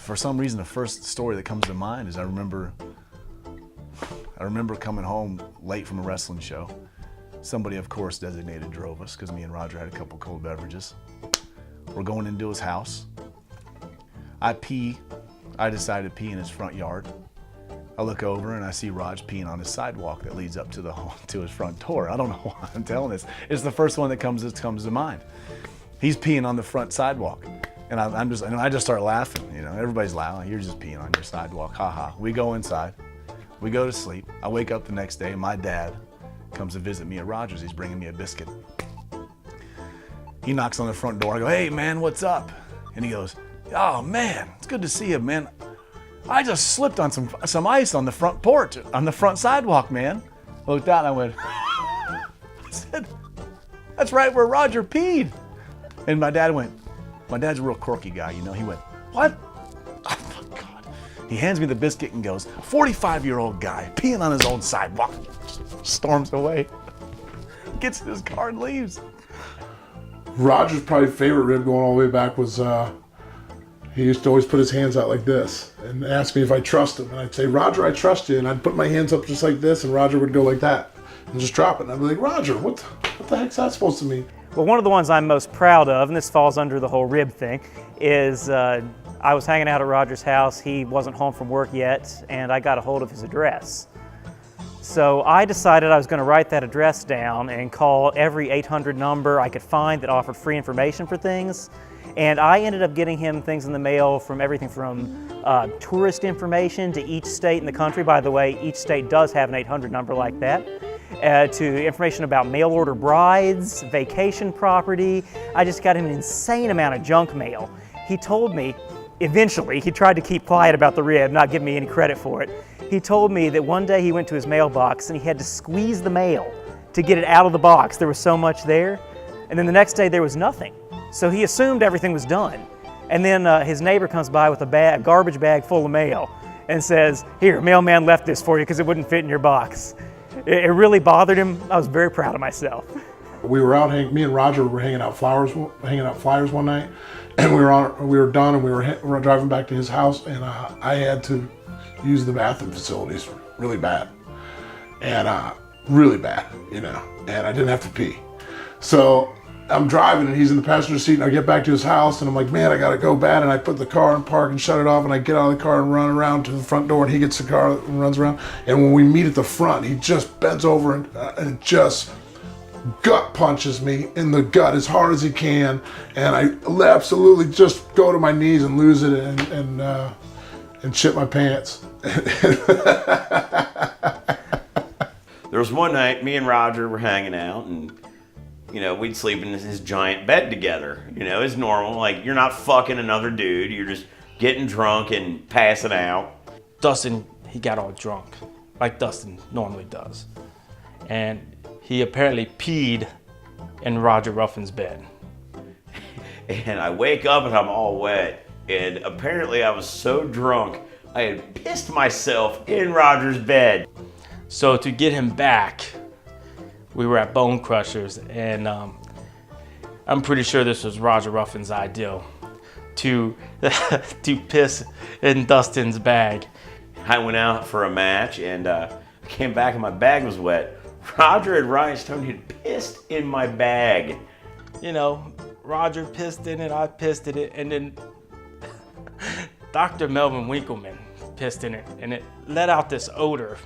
For some reason, the first story that comes to mind is I remember coming home late from a wrestling show. Somebody, of course, designated drove us because me and Roger had a couple cold beverages. We're going into his house. I decided to pee in his front yard. I look over and I see Raj peeing on his sidewalk that leads up to his front door. I don't know why I'm telling this. It's the first one that comes to mind. He's peeing on the front sidewalk. And I just start laughing, everybody's laughing. You're just peeing on your sidewalk, haha. We go inside, we go to sleep. I wake up the next day, and my dad comes to visit me at Rogers. He's bringing me a biscuit. He knocks on the front door. I go, hey man, what's up? And he goes, oh man, it's good to see you, man. I just slipped on some ice on the front porch, on the front sidewalk, man. I looked out and I went, I said, that's right where Roger peed. And my dad's a real quirky guy, you know. He went, what? Oh my God. He hands me the biscuit and goes, 45-year-old guy peeing on his own sidewalk. Storms away. Gets in his car and leaves. Roger's probably favorite rib going all the way back was he used to always put his hands out like this and ask me if I trust him. And I'd say, Roger, I trust you. And I'd put my hands up just like this, and Roger would go like that and just drop it. And I'd be like, Roger, what the heck's that supposed to mean? Well, one of the ones I'm most proud of, and this falls under the whole rib thing, is I was hanging out at Roger's house. He wasn't home from work yet, and I got a hold of his address. So I decided I was going to write that address down and call every 800 number I could find that offered free information for things. And I ended up getting him things in the mail from everything from tourist information to each state in the country. By the way, each state does have an 800 number like that. To information about mail order brides, vacation property. I just got an insane amount of junk mail. He told me, eventually, he tried to keep quiet about the rib, not give me any credit for it. He told me that one day he went to his mailbox and he had to squeeze the mail to get it out of the box. There was so much there. And then the next day there was nothing. So he assumed everything was done. And then his neighbor comes by with a garbage bag full of mail and says, here, mailman left this for you because it wouldn't fit in your box. It really bothered him. I was very proud of myself. We were out, me and Roger were hanging out flyers one night, and we were done, and we were driving back to his house, and I had to use the bathroom facilities really bad, and really bad, you know, and I didn't have to pee. So I'm driving, and he's in the passenger seat, and I get back to his house, and I'm like, man, I gotta go bad, and I put the car in park and shut it off, and I get out of the car and run around to the front door, and he gets the car and runs around, and when we meet at the front, he just bends over and just gut punches me in the gut as hard as he can, and I absolutely just go to my knees and lose it and shit my pants. There was one night, me and Roger were hanging out, and you know, we'd sleep in his giant bed together. You know, it's normal. Like, you're not fucking another dude. You're just getting drunk and passing out. Dustin, he got all drunk, like Dustin normally does. And he apparently peed in Roger Ruffin's bed. And I wake up and I'm all wet. And apparently I was so drunk, I had pissed myself in Roger's bed. So to get him back, we were at Bone Crushers, and I'm pretty sure this was Roger Ruffin's idea to piss in Dustin's bag. I went out for a match and came back and my bag was wet. Roger and Ryan Stone had pissed in my bag. You know, Roger pissed in it, I pissed in it, and then Dr. Melvin Winkleman pissed in it, and it let out this odor.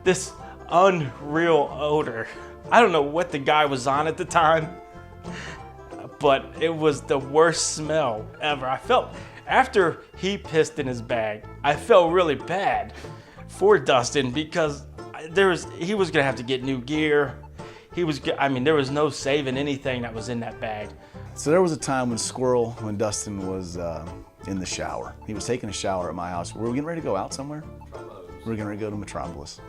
This unreal odor. I don't know what the guy was on at the time, but it was the worst smell ever. I felt, after he pissed in his bag, I felt really bad for Dustin because he was gonna have to get new gear. There was no saving anything that was in that bag. So there was a time when Dustin was in the shower. He was taking a shower at my house. Were we getting ready to go out somewhere? We were getting ready to go to Metropolis.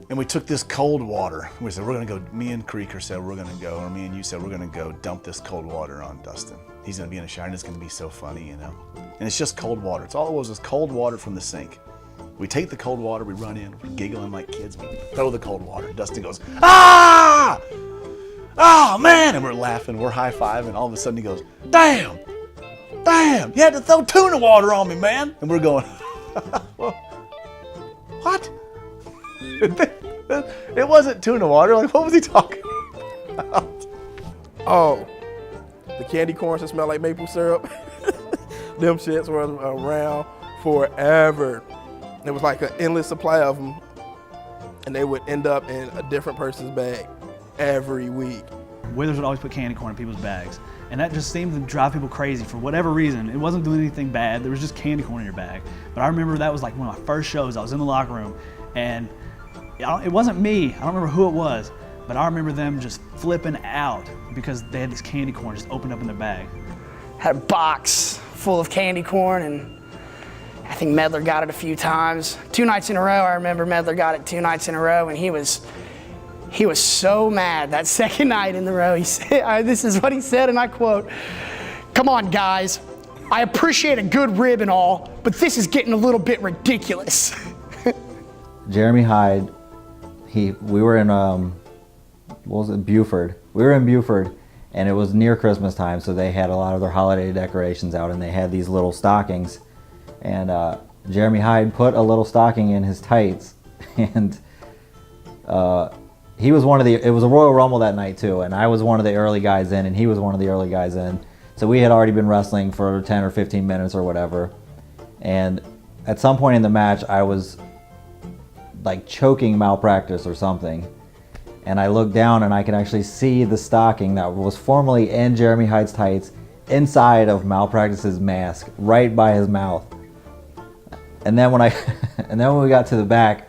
And we took this cold water. We said, we're gonna go, me and Creeker said, we're gonna go, or me and you said, we're gonna go dump this cold water on Dustin. He's gonna be in a shower and it's gonna be so funny, you know? And it's just cold water. It's all it was cold water from the sink. We take the cold water, we run in, we're giggling like kids, we throw the cold water. Dustin goes, ah! Oh man! And we're laughing, we're high-fiving, all of a sudden he goes, damn! Damn! You had to throw tuna water on me, man! And we're going, what? It wasn't tuna water. Like, what was he talking about? Oh, the candy corns that smell like maple syrup. Them shits were around forever. There was like an endless supply of them, and they would end up in a different person's bag every week. Withers would always put candy corn in people's bags, and that just seemed to drive people crazy for whatever reason. It wasn't doing anything bad. There was just candy corn in your bag. But I remember that was like one of my first shows. I was in the locker room, and it wasn't me. I don't remember who it was, But I remember them just flipping out because they had this candy corn just opened up in their bag. Had a box full of candy corn, and I think Medler got it a few times. 2 nights in a row, I remember Medler got it 2 nights in a row, and he was so mad that second night in the row. He said, this is what he said, and I quote, "Come on, guys. I appreciate a good rib and all, but this is getting a little bit ridiculous." Jeremy Hyde, we were in, Buford. We were in Buford, and it was near Christmas time, so they had a lot of their holiday decorations out, and they had these little stockings. And Jeremy Hyde put a little stocking in his tights, and he was it was a Royal Rumble that night too, and I was one of the early guys in, and he was one of the early guys in. So we had already been wrestling for 10 or 15 minutes or whatever. And at some point in the match, I was like choking Malpractice or something. And I looked down and I could actually see the stocking that was formerly in Jeremy Hyde's tights inside of Malpractice's mask, right by his mouth. And then when we got to the back,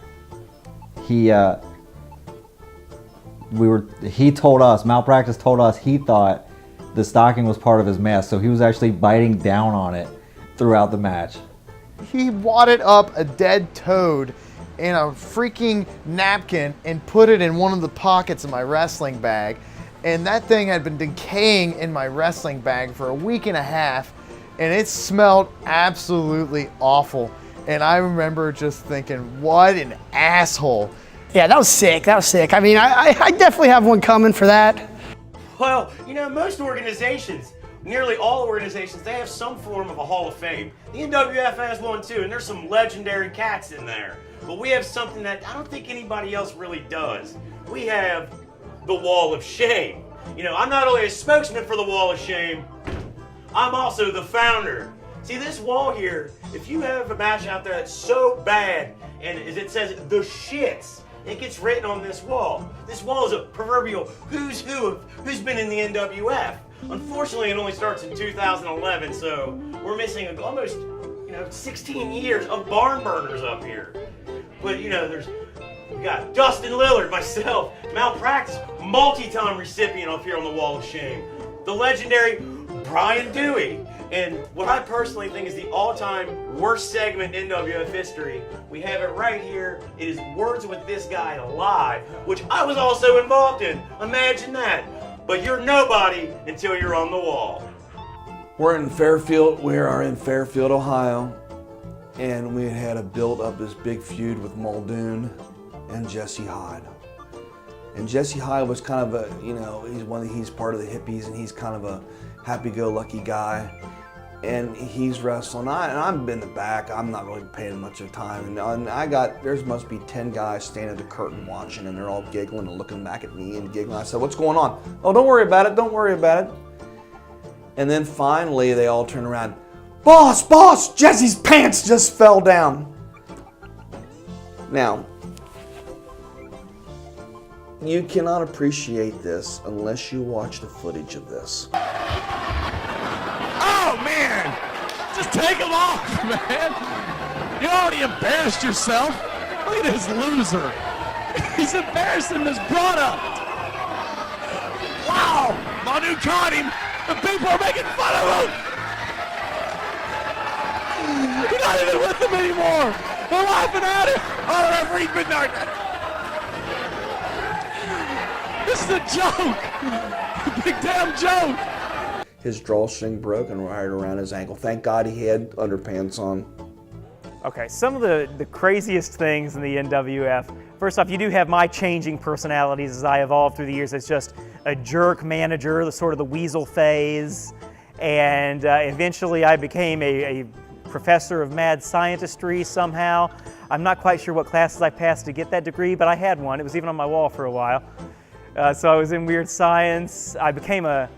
Malpractice told us he thought the stocking was part of his mask, so he was actually biting down on it throughout the match. He wadded up a dead toad in a freaking napkin and put it in one of the pockets of my wrestling bag. And that thing had been decaying in my wrestling bag for a week and a half, and it smelled absolutely awful. And I remember just thinking, what an asshole. Yeah, that was sick. That was sick. I mean, I definitely have one coming for that. Well, you know, most organizations, nearly all organizations, they have some form of a Hall of Fame. The NWF has one too, and there's some legendary cats in there. But we have something that I don't think anybody else really does. We have the Wall of Shame. You know, I'm not only a spokesman for the Wall of Shame, I'm also the founder. See, this wall here, if you have a match out there that's so bad, and as it says, the shits, it gets written on this wall. This wall is a proverbial who's who of who's been in the NWF. Unfortunately, it only starts in 2011, so we're missing almost 16 years of barn burners up here. But we got Dustin Lillard, myself, Malpractice, multi-time recipient up here on the Wall of Shame. The legendary Brian Dewey. And what I personally think is the all-time worst segment in NWF history, we have it right here. It is Words with This Guy Live, which I was also involved in. Imagine that. But you're nobody until you're on the wall. We're in Fairfield. We are in Fairfield, Ohio, and we had built up this big feud with Muldoon and Jesse Hyde. And Jesse Hyde was kind of he's part of the hippies, and he's kind of a happy-go-lucky guy. And he's wrestling, and I'm in the back. I'm not really paying much of time. And there must be 10 guys standing at the curtain watching, and they're all giggling and looking back at me and giggling. I said, "What's going on?" "Oh, don't worry about it. Don't worry about it." And then finally, they all turn around. Boss, Jesse's pants just fell down." Now, you cannot appreciate this unless you watch the footage of this. Oh, man! Just take him off, man! You already embarrassed yourself. Look at this loser. He's embarrassing his product. Wow! Manu caught him. The people are making fun of him. He's not even with them anymore. They're laughing at him. Oh, the referee's been there. This is a joke. A big damn joke. His drawstring broke and right around his ankle. Thank God he had underpants on. Okay, some of the craziest things in the NWF. First off, you do have my changing personalities as I evolved through the years as just a jerk manager, the sort of the weasel phase. And eventually I became a professor of mad scientistry somehow. I'm not quite sure what classes I passed to get that degree, but I had one. It was even on my wall for a while. So I was in weird science. I became a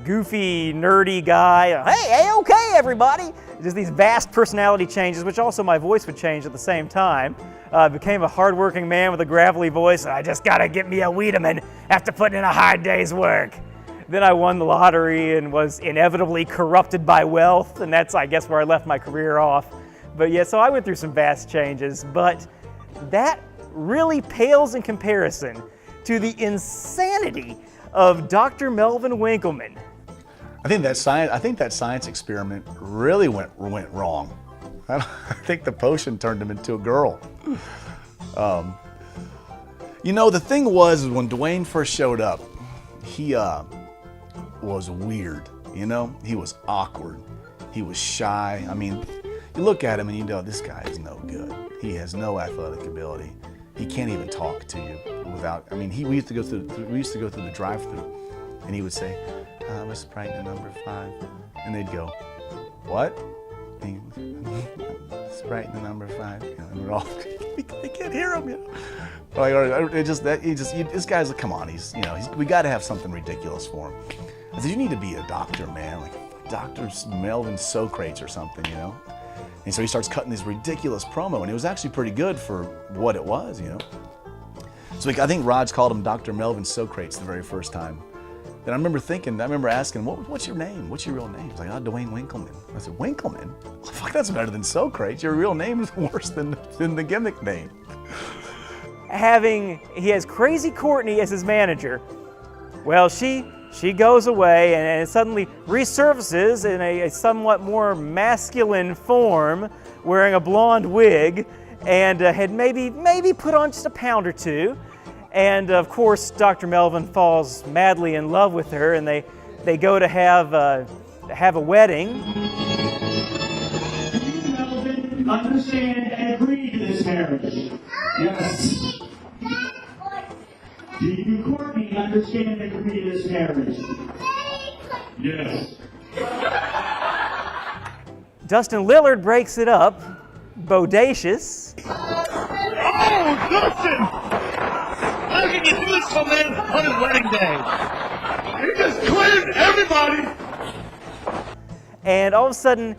goofy, nerdy guy. Hey, okay, everybody. Just these vast personality changes, which also my voice would change at the same time. Became a hardworking man with a gravelly voice. I just gotta get me a Wiedemann after putting in a hard day's work. Then I won the lottery and was inevitably corrupted by wealth, and that's, I guess, where I left my career off. But yeah, so I went through some vast changes, but that really pales in comparison to the insanity of Dr. Melvin Winkleman. I think that science experiment really went wrong. I think the potion turned him into a girl. You know, the thing was when Dwayne first showed up, he was weird. You know, he was awkward. He was shy. I mean, you look at him and you know this guy is no good. He has no athletic ability. He can't even talk to you without. I mean, we used to go through the drive-thru, and he would say, "Miss Sprite, number 5," and they'd go, "What?" Sprite, the number 5. You know, and we're all they can't hear him. You know, like this guy's like, come on, we got to have something ridiculous for him. I said, you need to be a doctor, man, like Dr. Melvin Socrates or something, you know. And so he starts cutting this ridiculous promo, and it was actually pretty good for what it was, you know. So I think Raj called him Dr. Melvin Socrates the very first time. And I remember asking him, what's your name? What's your real name? He's like, Dwayne Winkleman. I said, Winkleman? Fuck, that's better than Socrates. Your real name is worse than the gimmick name. He has Crazy Courtney as his manager. Well, she goes away and suddenly resurfaces in a somewhat more masculine form, wearing a blonde wig, and had maybe put on just a pound or two. And of course, Dr. Melvin falls madly in love with her, and they go to have a wedding. Do you, Melvin, understand and agree to this marriage? Yes. Do you, Courtney, understand and agree to this marriage? Yes. Dustin Lillard breaks it up, bodacious. Oh, Dustin! How can you do this to a man on his wedding day? He just cleared everybody! And all of a sudden,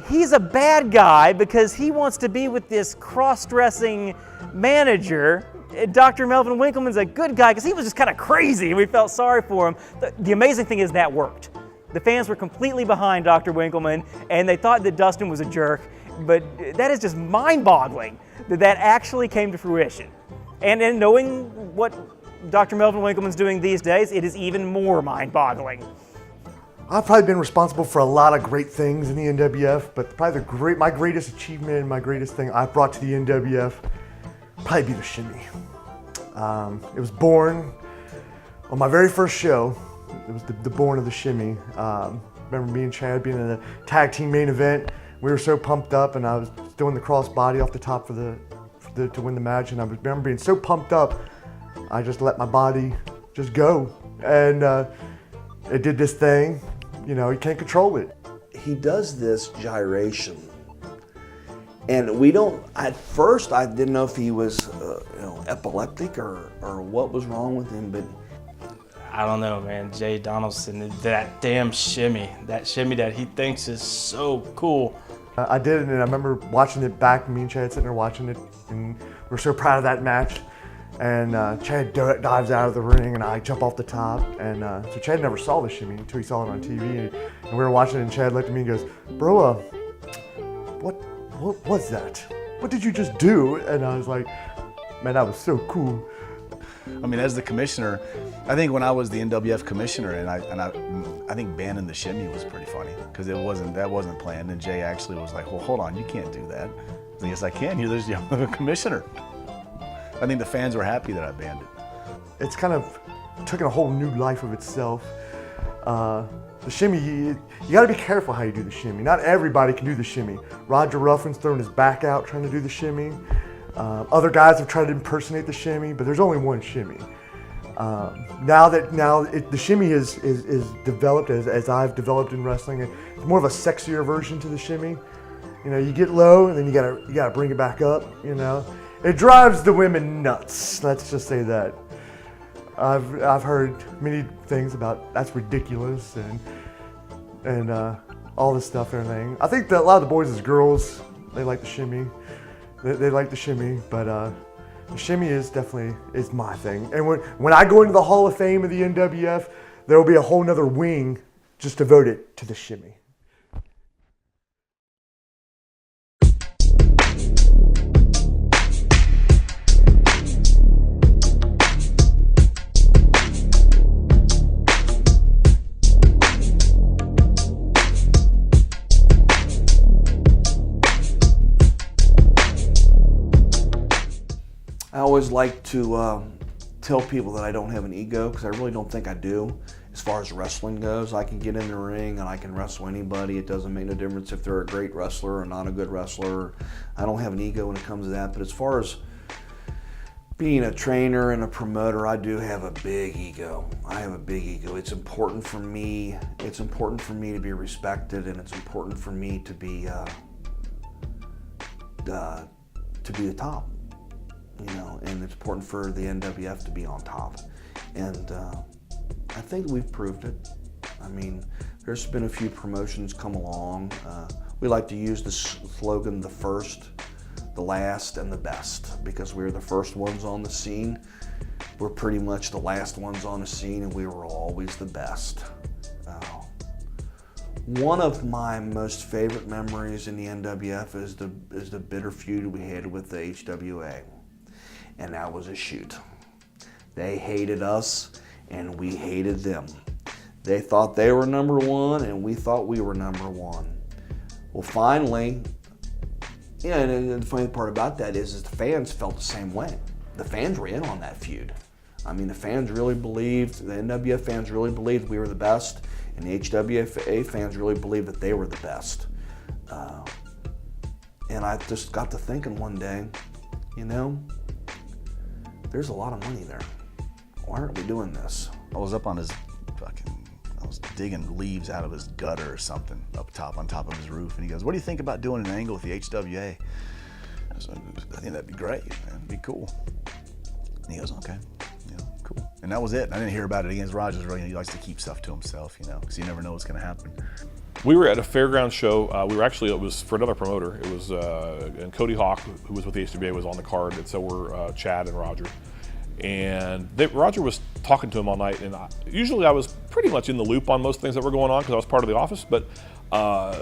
he's a bad guy because he wants to be with this cross-dressing manager. Dr. Melvin Winkleman's a good guy because he was just kind of crazy. We felt sorry for him. The amazing thing is that worked. The fans were completely behind Dr. Winkleman, and they thought that Dustin was a jerk, but that is just mind-boggling that actually came to fruition. And in knowing what Dr. Melvin Winkleman's doing these days, it is even more mind-boggling. I've probably been responsible for a lot of great things in the NWF, but probably my greatest achievement and my greatest thing I've brought to the NWF probably be the Shimmy. It was born on my very first show. It was the born of the Shimmy. Remember me and Chad being in a tag team main event. We were so pumped up, and I was doing the cross body off the top to win the match, and I remember being so pumped up, I just let my body just go, and it did this thing. You know, you can't control it. He does this gyration, and at first I didn't know if he was epileptic or what was wrong with him, but I don't know, man. Jay Donaldson, that damn shimmy, that he thinks is so cool. I did it, and I remember watching it back. Me and Chad sitting there watching it, and we're so proud of that match. And Chad dives out of the ring, and I jump off the top. And so Chad never saw the Shimmy until he saw it on TV. And we were watching it, and Chad looked at me and goes, "Bro, what was that? What did you just do?" And I was like, "Man, that was so cool." I mean, as the commissioner, I think when I was the NWF commissioner, and I think banning the Shimmy was pretty funny because that wasn't planned. And Jay actually was like, "Well, hold on, you can't do that." I said, "Yes, I can. You're the commissioner." I think the fans were happy that I banned it. It's kind of taken a whole new life of itself. The Shimmy, you got to be careful how you do the Shimmy. Not everybody can do the Shimmy. Roger Ruffin's thrown his back out trying to do the Shimmy. Other guys have tried to impersonate the Shimmy, but there's only one Shimmy. The Shimmy is developed as I've developed in wrestling. It's more of a sexier version to the Shimmy. You know, you get low and then you gotta bring it back up. You know, it drives the women nuts. Let's just say that. I've heard many things about that's ridiculous and all this stuff and everything. I think that a lot of the boys as girls, they like the Shimmy. They like the Shimmy, but the Shimmy is definitely my thing. And when I go into the Hall of Fame of the NWF, there will be a whole nother wing just devoted to the Shimmy. always like to tell people that I don't have an ego, because I really don't think I do. As far as wrestling goes, I can get in the ring and I can wrestle anybody. It doesn't make no difference if they're a great wrestler or not a good wrestler. I don't have an ego when it comes to that. But as far as being a trainer and a promoter, I do have a big ego. I have a big ego. It's important for me. It's important for me to be respected, and it's important for me to be the top. You know, and it's important for the NWF to be on top. And I think we've proved it. I mean, there's been a few promotions come along. We like to use the slogan, the first, the last, and the best, because we were the first ones on the scene. We're pretty much the last ones on the scene, and we were always the best. One of my most favorite memories in the NWF is the bitter feud we had with the HWA, and that was a shoot. They hated us, and we hated them. They thought they were number one, and we thought we were number one. Well, finally, yeah, and the funny part about that is the fans felt the same way. The fans were in on that feud. I mean, the fans really believed, the NWF fans really believed we were the best, and the HWA fans really believed that they were the best. And I just got to thinking one day, you know, there's a lot of money there. Why aren't we doing this? I was up on his I was digging leaves out of his gutter or something on top of his roof, and he goes, "What do you think about doing an angle with the HWA?" I said, "I think that'd be great, man. It'd be cool." And he goes, "Okay, cool." And that was it. I didn't hear about it again. Roger's really, he likes to keep stuff to himself, you know, because you never know what's going to happen. We were at a fairground show. It was for another promoter. It was, and Cody Hawk, who was with the HWA, was on the card, and so were Chad and Roger. And Roger was talking to him all night, and usually I was pretty much in the loop on most things that were going on because I was part of the office, but I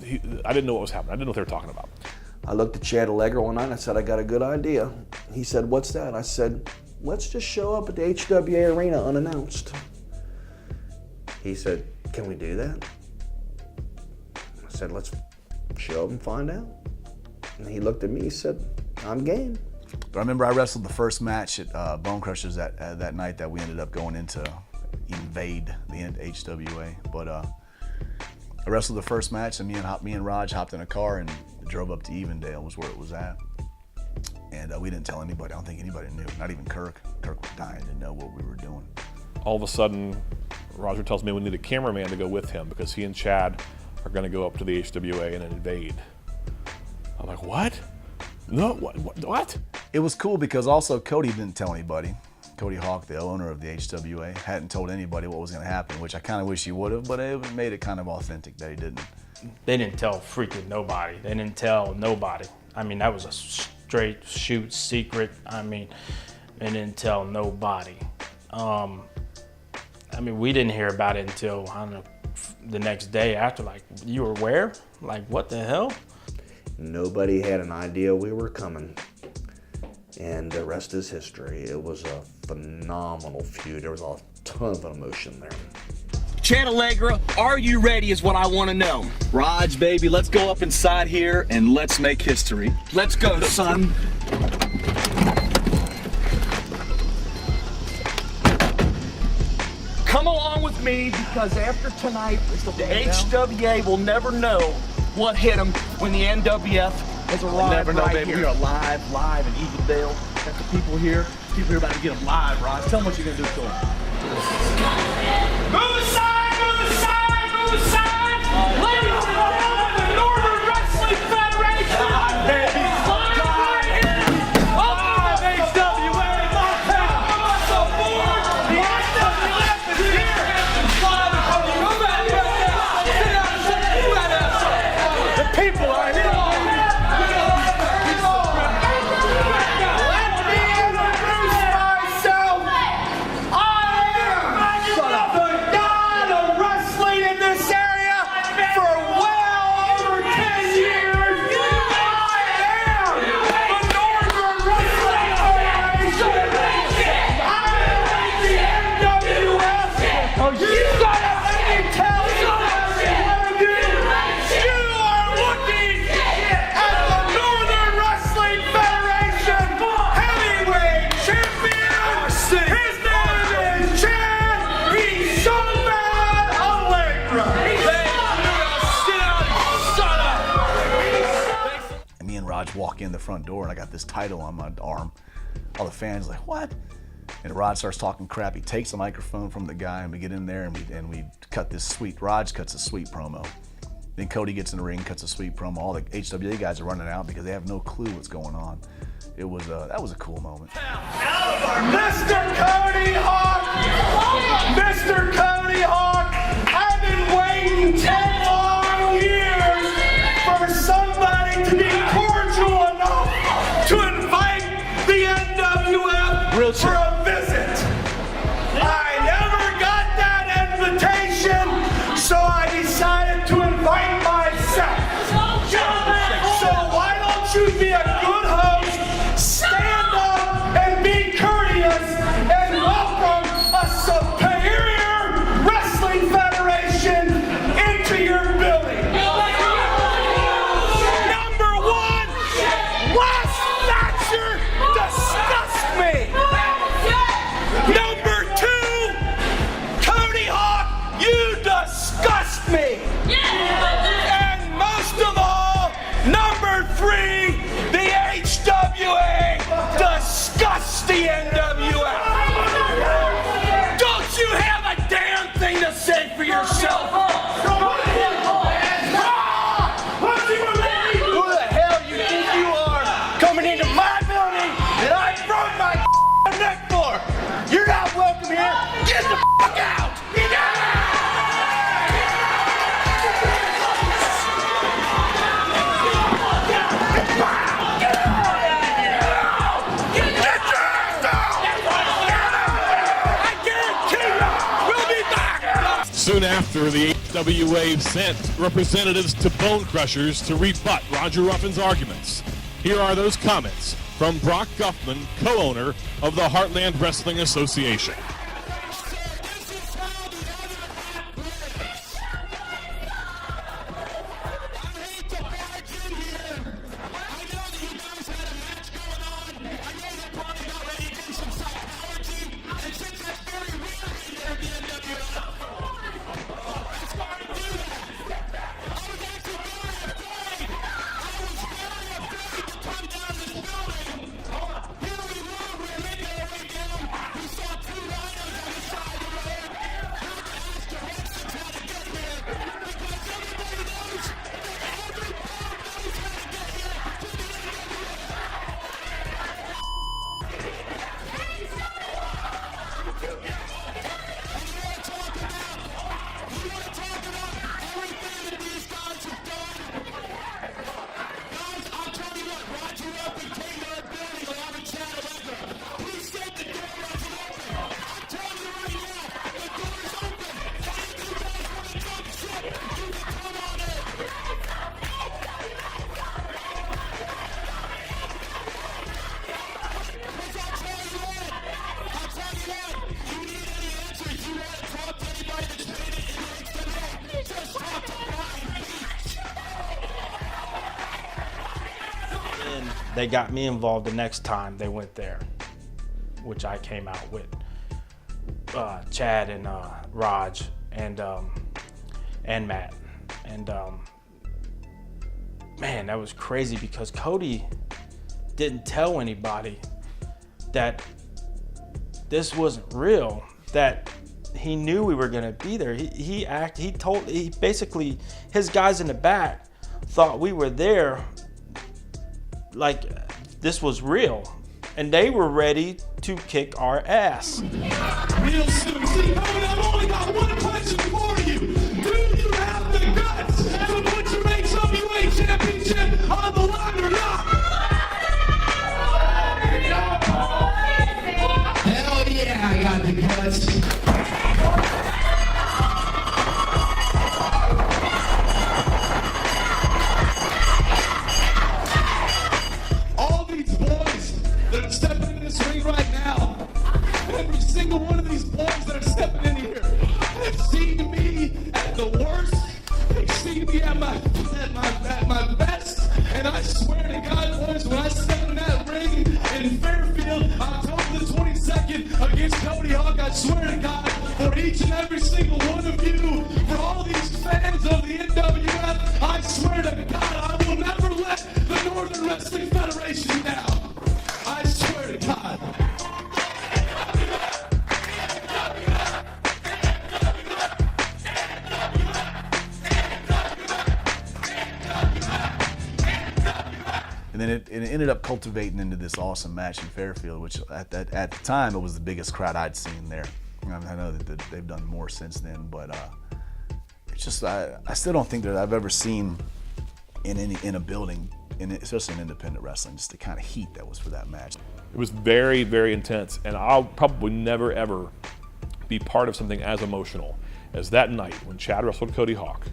didn't know what was happening. I didn't know what they were talking about. I looked at Chad Allegra one night and I said, "I got a good idea." He said, "What's that?" I said, "Let's just show up at the HWA arena unannounced." He said, "Can we do that?" I said, "Let's show up and find out." And he looked at me, he said, "I'm game." But I remember I wrestled the first match at Bone Crushers that night that we ended up going into invade the HWA. But I wrestled the first match, and me and Raj hopped in a car and drove up to Evendale, was where it was at. And we didn't tell anybody. I don't think anybody knew, not even Kirk. Kirk was dying to know what we were doing. All of a sudden, Roger tells me we need a cameraman to go with him because he and Chad are going to go up to the HWA and invade. I'm like, what? No, what? It was cool because also Cody didn't tell anybody. Cody Hawk, the owner of the HWA, hadn't told anybody what was going to happen, which I kind of wish he would have, but it made it kind of authentic that he didn't. They didn't tell freaking nobody. They didn't tell nobody. I mean, that was a straight shoot secret. I mean, they didn't tell nobody. I mean, we didn't hear about it until, I don't know, the next day after, like, you were where? Like, what the hell? Nobody had an idea we were coming. And the rest is history. It was a phenomenal feud. There was a ton of emotion there. Chad Allegra, are you ready is what I want to know. Raj, baby, let's go up inside here and let's make history. Let's go, son. Come along with me because after tonight, the HWA will never know what hit them when the NWF has arrived. Never know, right baby. Here. We are live in Evendale. Got the people here. People are about to get them live, Raj. Tell them what you're going to do to them. Move aside, move aside, move aside! Ladies and gentlemen of the Northern Wrestling Federation! Baby! Live HWA Motown! The board! The NWF is here! Go back, sit down a second. The people are here! front door and I got this title on my arm. All the fans like, what? And Rod starts talking crap. He takes the microphone from the guy and we get in there and we cut this sweet, Raj cuts a sweet promo. Then Cody gets in the ring, cuts a sweet promo. All the HWA guys are running out because they have no clue what's going on. It was that was a cool moment. Mr. Cody Hawk! Mr. Cody Hawk! I've been waiting 10 long years for somebody to be cordial enough to invite the NWF for a visit. I never got that invitation, so I decided to invite myself. So why don't you be a good host, stand up and be courteous, and welcome a superior wrestling federation into your building. Number one, Les Thatcher disgusts me. Number two, Cody Hawk, you disgust me. And most of all, number three, the HWA disgusts the NWF. Don't you have a damn thing to say for yourself? Who the hell you think you are coming into my building that I broke my neck for? You're not welcome here. Get the fuck out! Soon after, the HWA sent representatives to Bone Crushers to rebut Roger Ruffin's arguments. Here are those comments from Brock Guffman, co-owner of the Heartland Wrestling Association. They got me involved the next time they went there, which I came out with Chad and Raj and Matt. And man, that was crazy because Cody didn't tell anybody that this wasn't real, that he knew we were gonna be there. He basically, his guys in the back thought we were there like this was real, and they were ready to kick our ass. Real soon. See, I've only got one question for you. Do you have the guts to put your HWA championship on the line or not? Hell yeah, I got the guts. Every single one of these boys that are stepping in here have seen me at the worst. They've seen me at my best. And I swear to God, boys, when I step in that ring in Fairfield, October the 22nd against Cody Hawk, I swear to God, for each and every single one of you, for all these fans of the NWF, I swear to God, I will never let the Northern Wrestling Federation Deterioration now. I swear to God. And then it ended up cultivating into this awesome match in Fairfield, which at the time it was the biggest crowd I'd seen there. I know that they've done more since then, but it's just I still don't think that I've ever seen in a building, especially in independent wrestling, just the kind of heat that was for that match. It was very, very intense, and I'll probably never ever be part of something as emotional as that night when Chad wrestled Cody Hawk,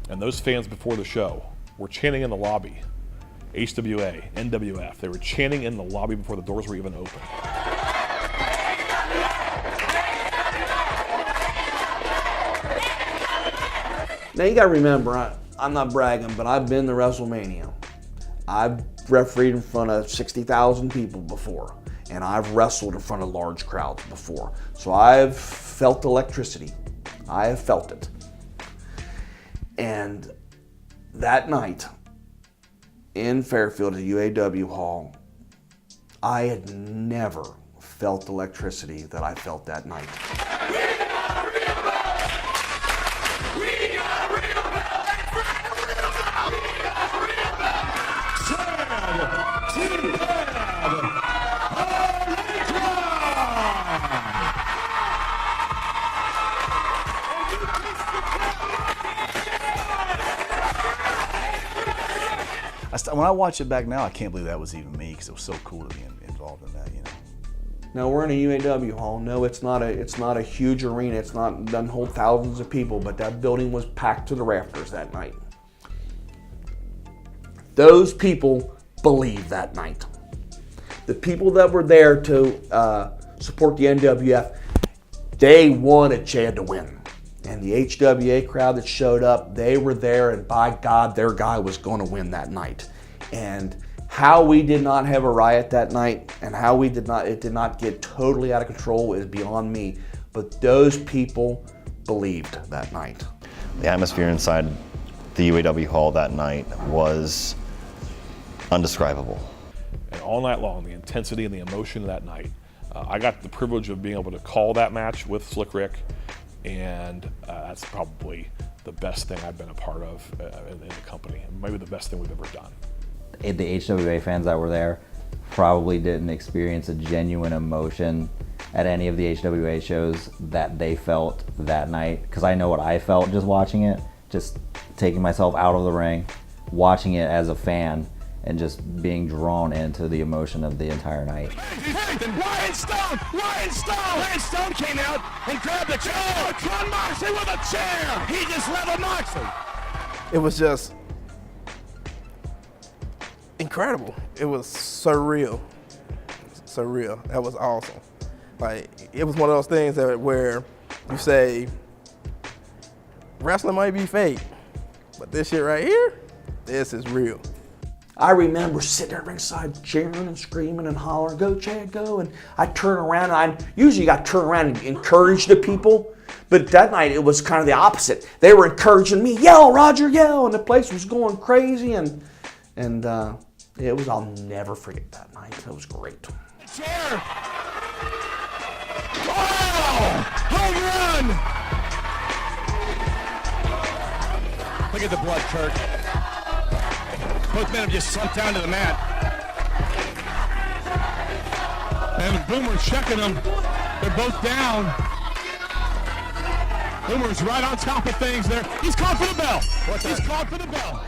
and those fans before the show were chanting in the lobby. HWA, NWF, they were chanting in the lobby before the doors were even open. Now you gotta remember, I'm not bragging, but I've been to WrestleMania. I've refereed in front of 60,000 people before, and I've wrestled in front of large crowds before. So I've felt electricity. I have felt it. And that night, in Fairfield at UAW Hall, I had never felt electricity that I felt that night. When I watch it back now, I can't believe that was even me, because it was so cool to be involved in that, you know. Now we're in a UAW hall. No, it's not a huge arena. It doesn't hold thousands of people, but that building was packed to the rafters that night. Those people believed that night. The people that were there to support the NWF, they wanted Chad to win. And the HWA crowd that showed up, they were there, and by God, their guy was going to win that night. And how we did not have a riot that night, and how it did not get totally out of control is beyond me. But those people believed that night. The atmosphere inside the UAW hall that night was undescribable. And all night long, the intensity and the emotion of that night. I got the privilege of being able to call that match with Slick Rick, and that's probably the best thing I've been a part of in the company. Maybe the best thing we've ever done. The HWA fans that were there probably didn't experience a genuine emotion at any of the HWA shows that they felt that night, because I know what I felt just watching it, just taking myself out of the ring, watching it as a fan, and just being drawn into the emotion of the entire night. Ryan Stone came out and grabbed the chair. Oh, John Moxley with a chair. He just leveled Moxley. It was just incredible. It was surreal. Surreal. That was awesome. Like, it was one of those things where you say, wrestling might be fake, but this shit right here, this is real. I remember sitting there ringside cheering and screaming and hollering, "Go Chad, go!" And I turn around, and I usually got to turn around and encourage the people, but that night it was kind of the opposite. They were encouraging me, "Yell, Roger, yell!" And the place was going crazy, and it was, I'll never forget that night. It was great. Chair. Oh! Home run! Look at the blood, Kurt. Both men have just slumped down to the mat. And Boomer's checking them. They're both down. Boomer's right on top of things there. He's called for the bell. He's called for the bell.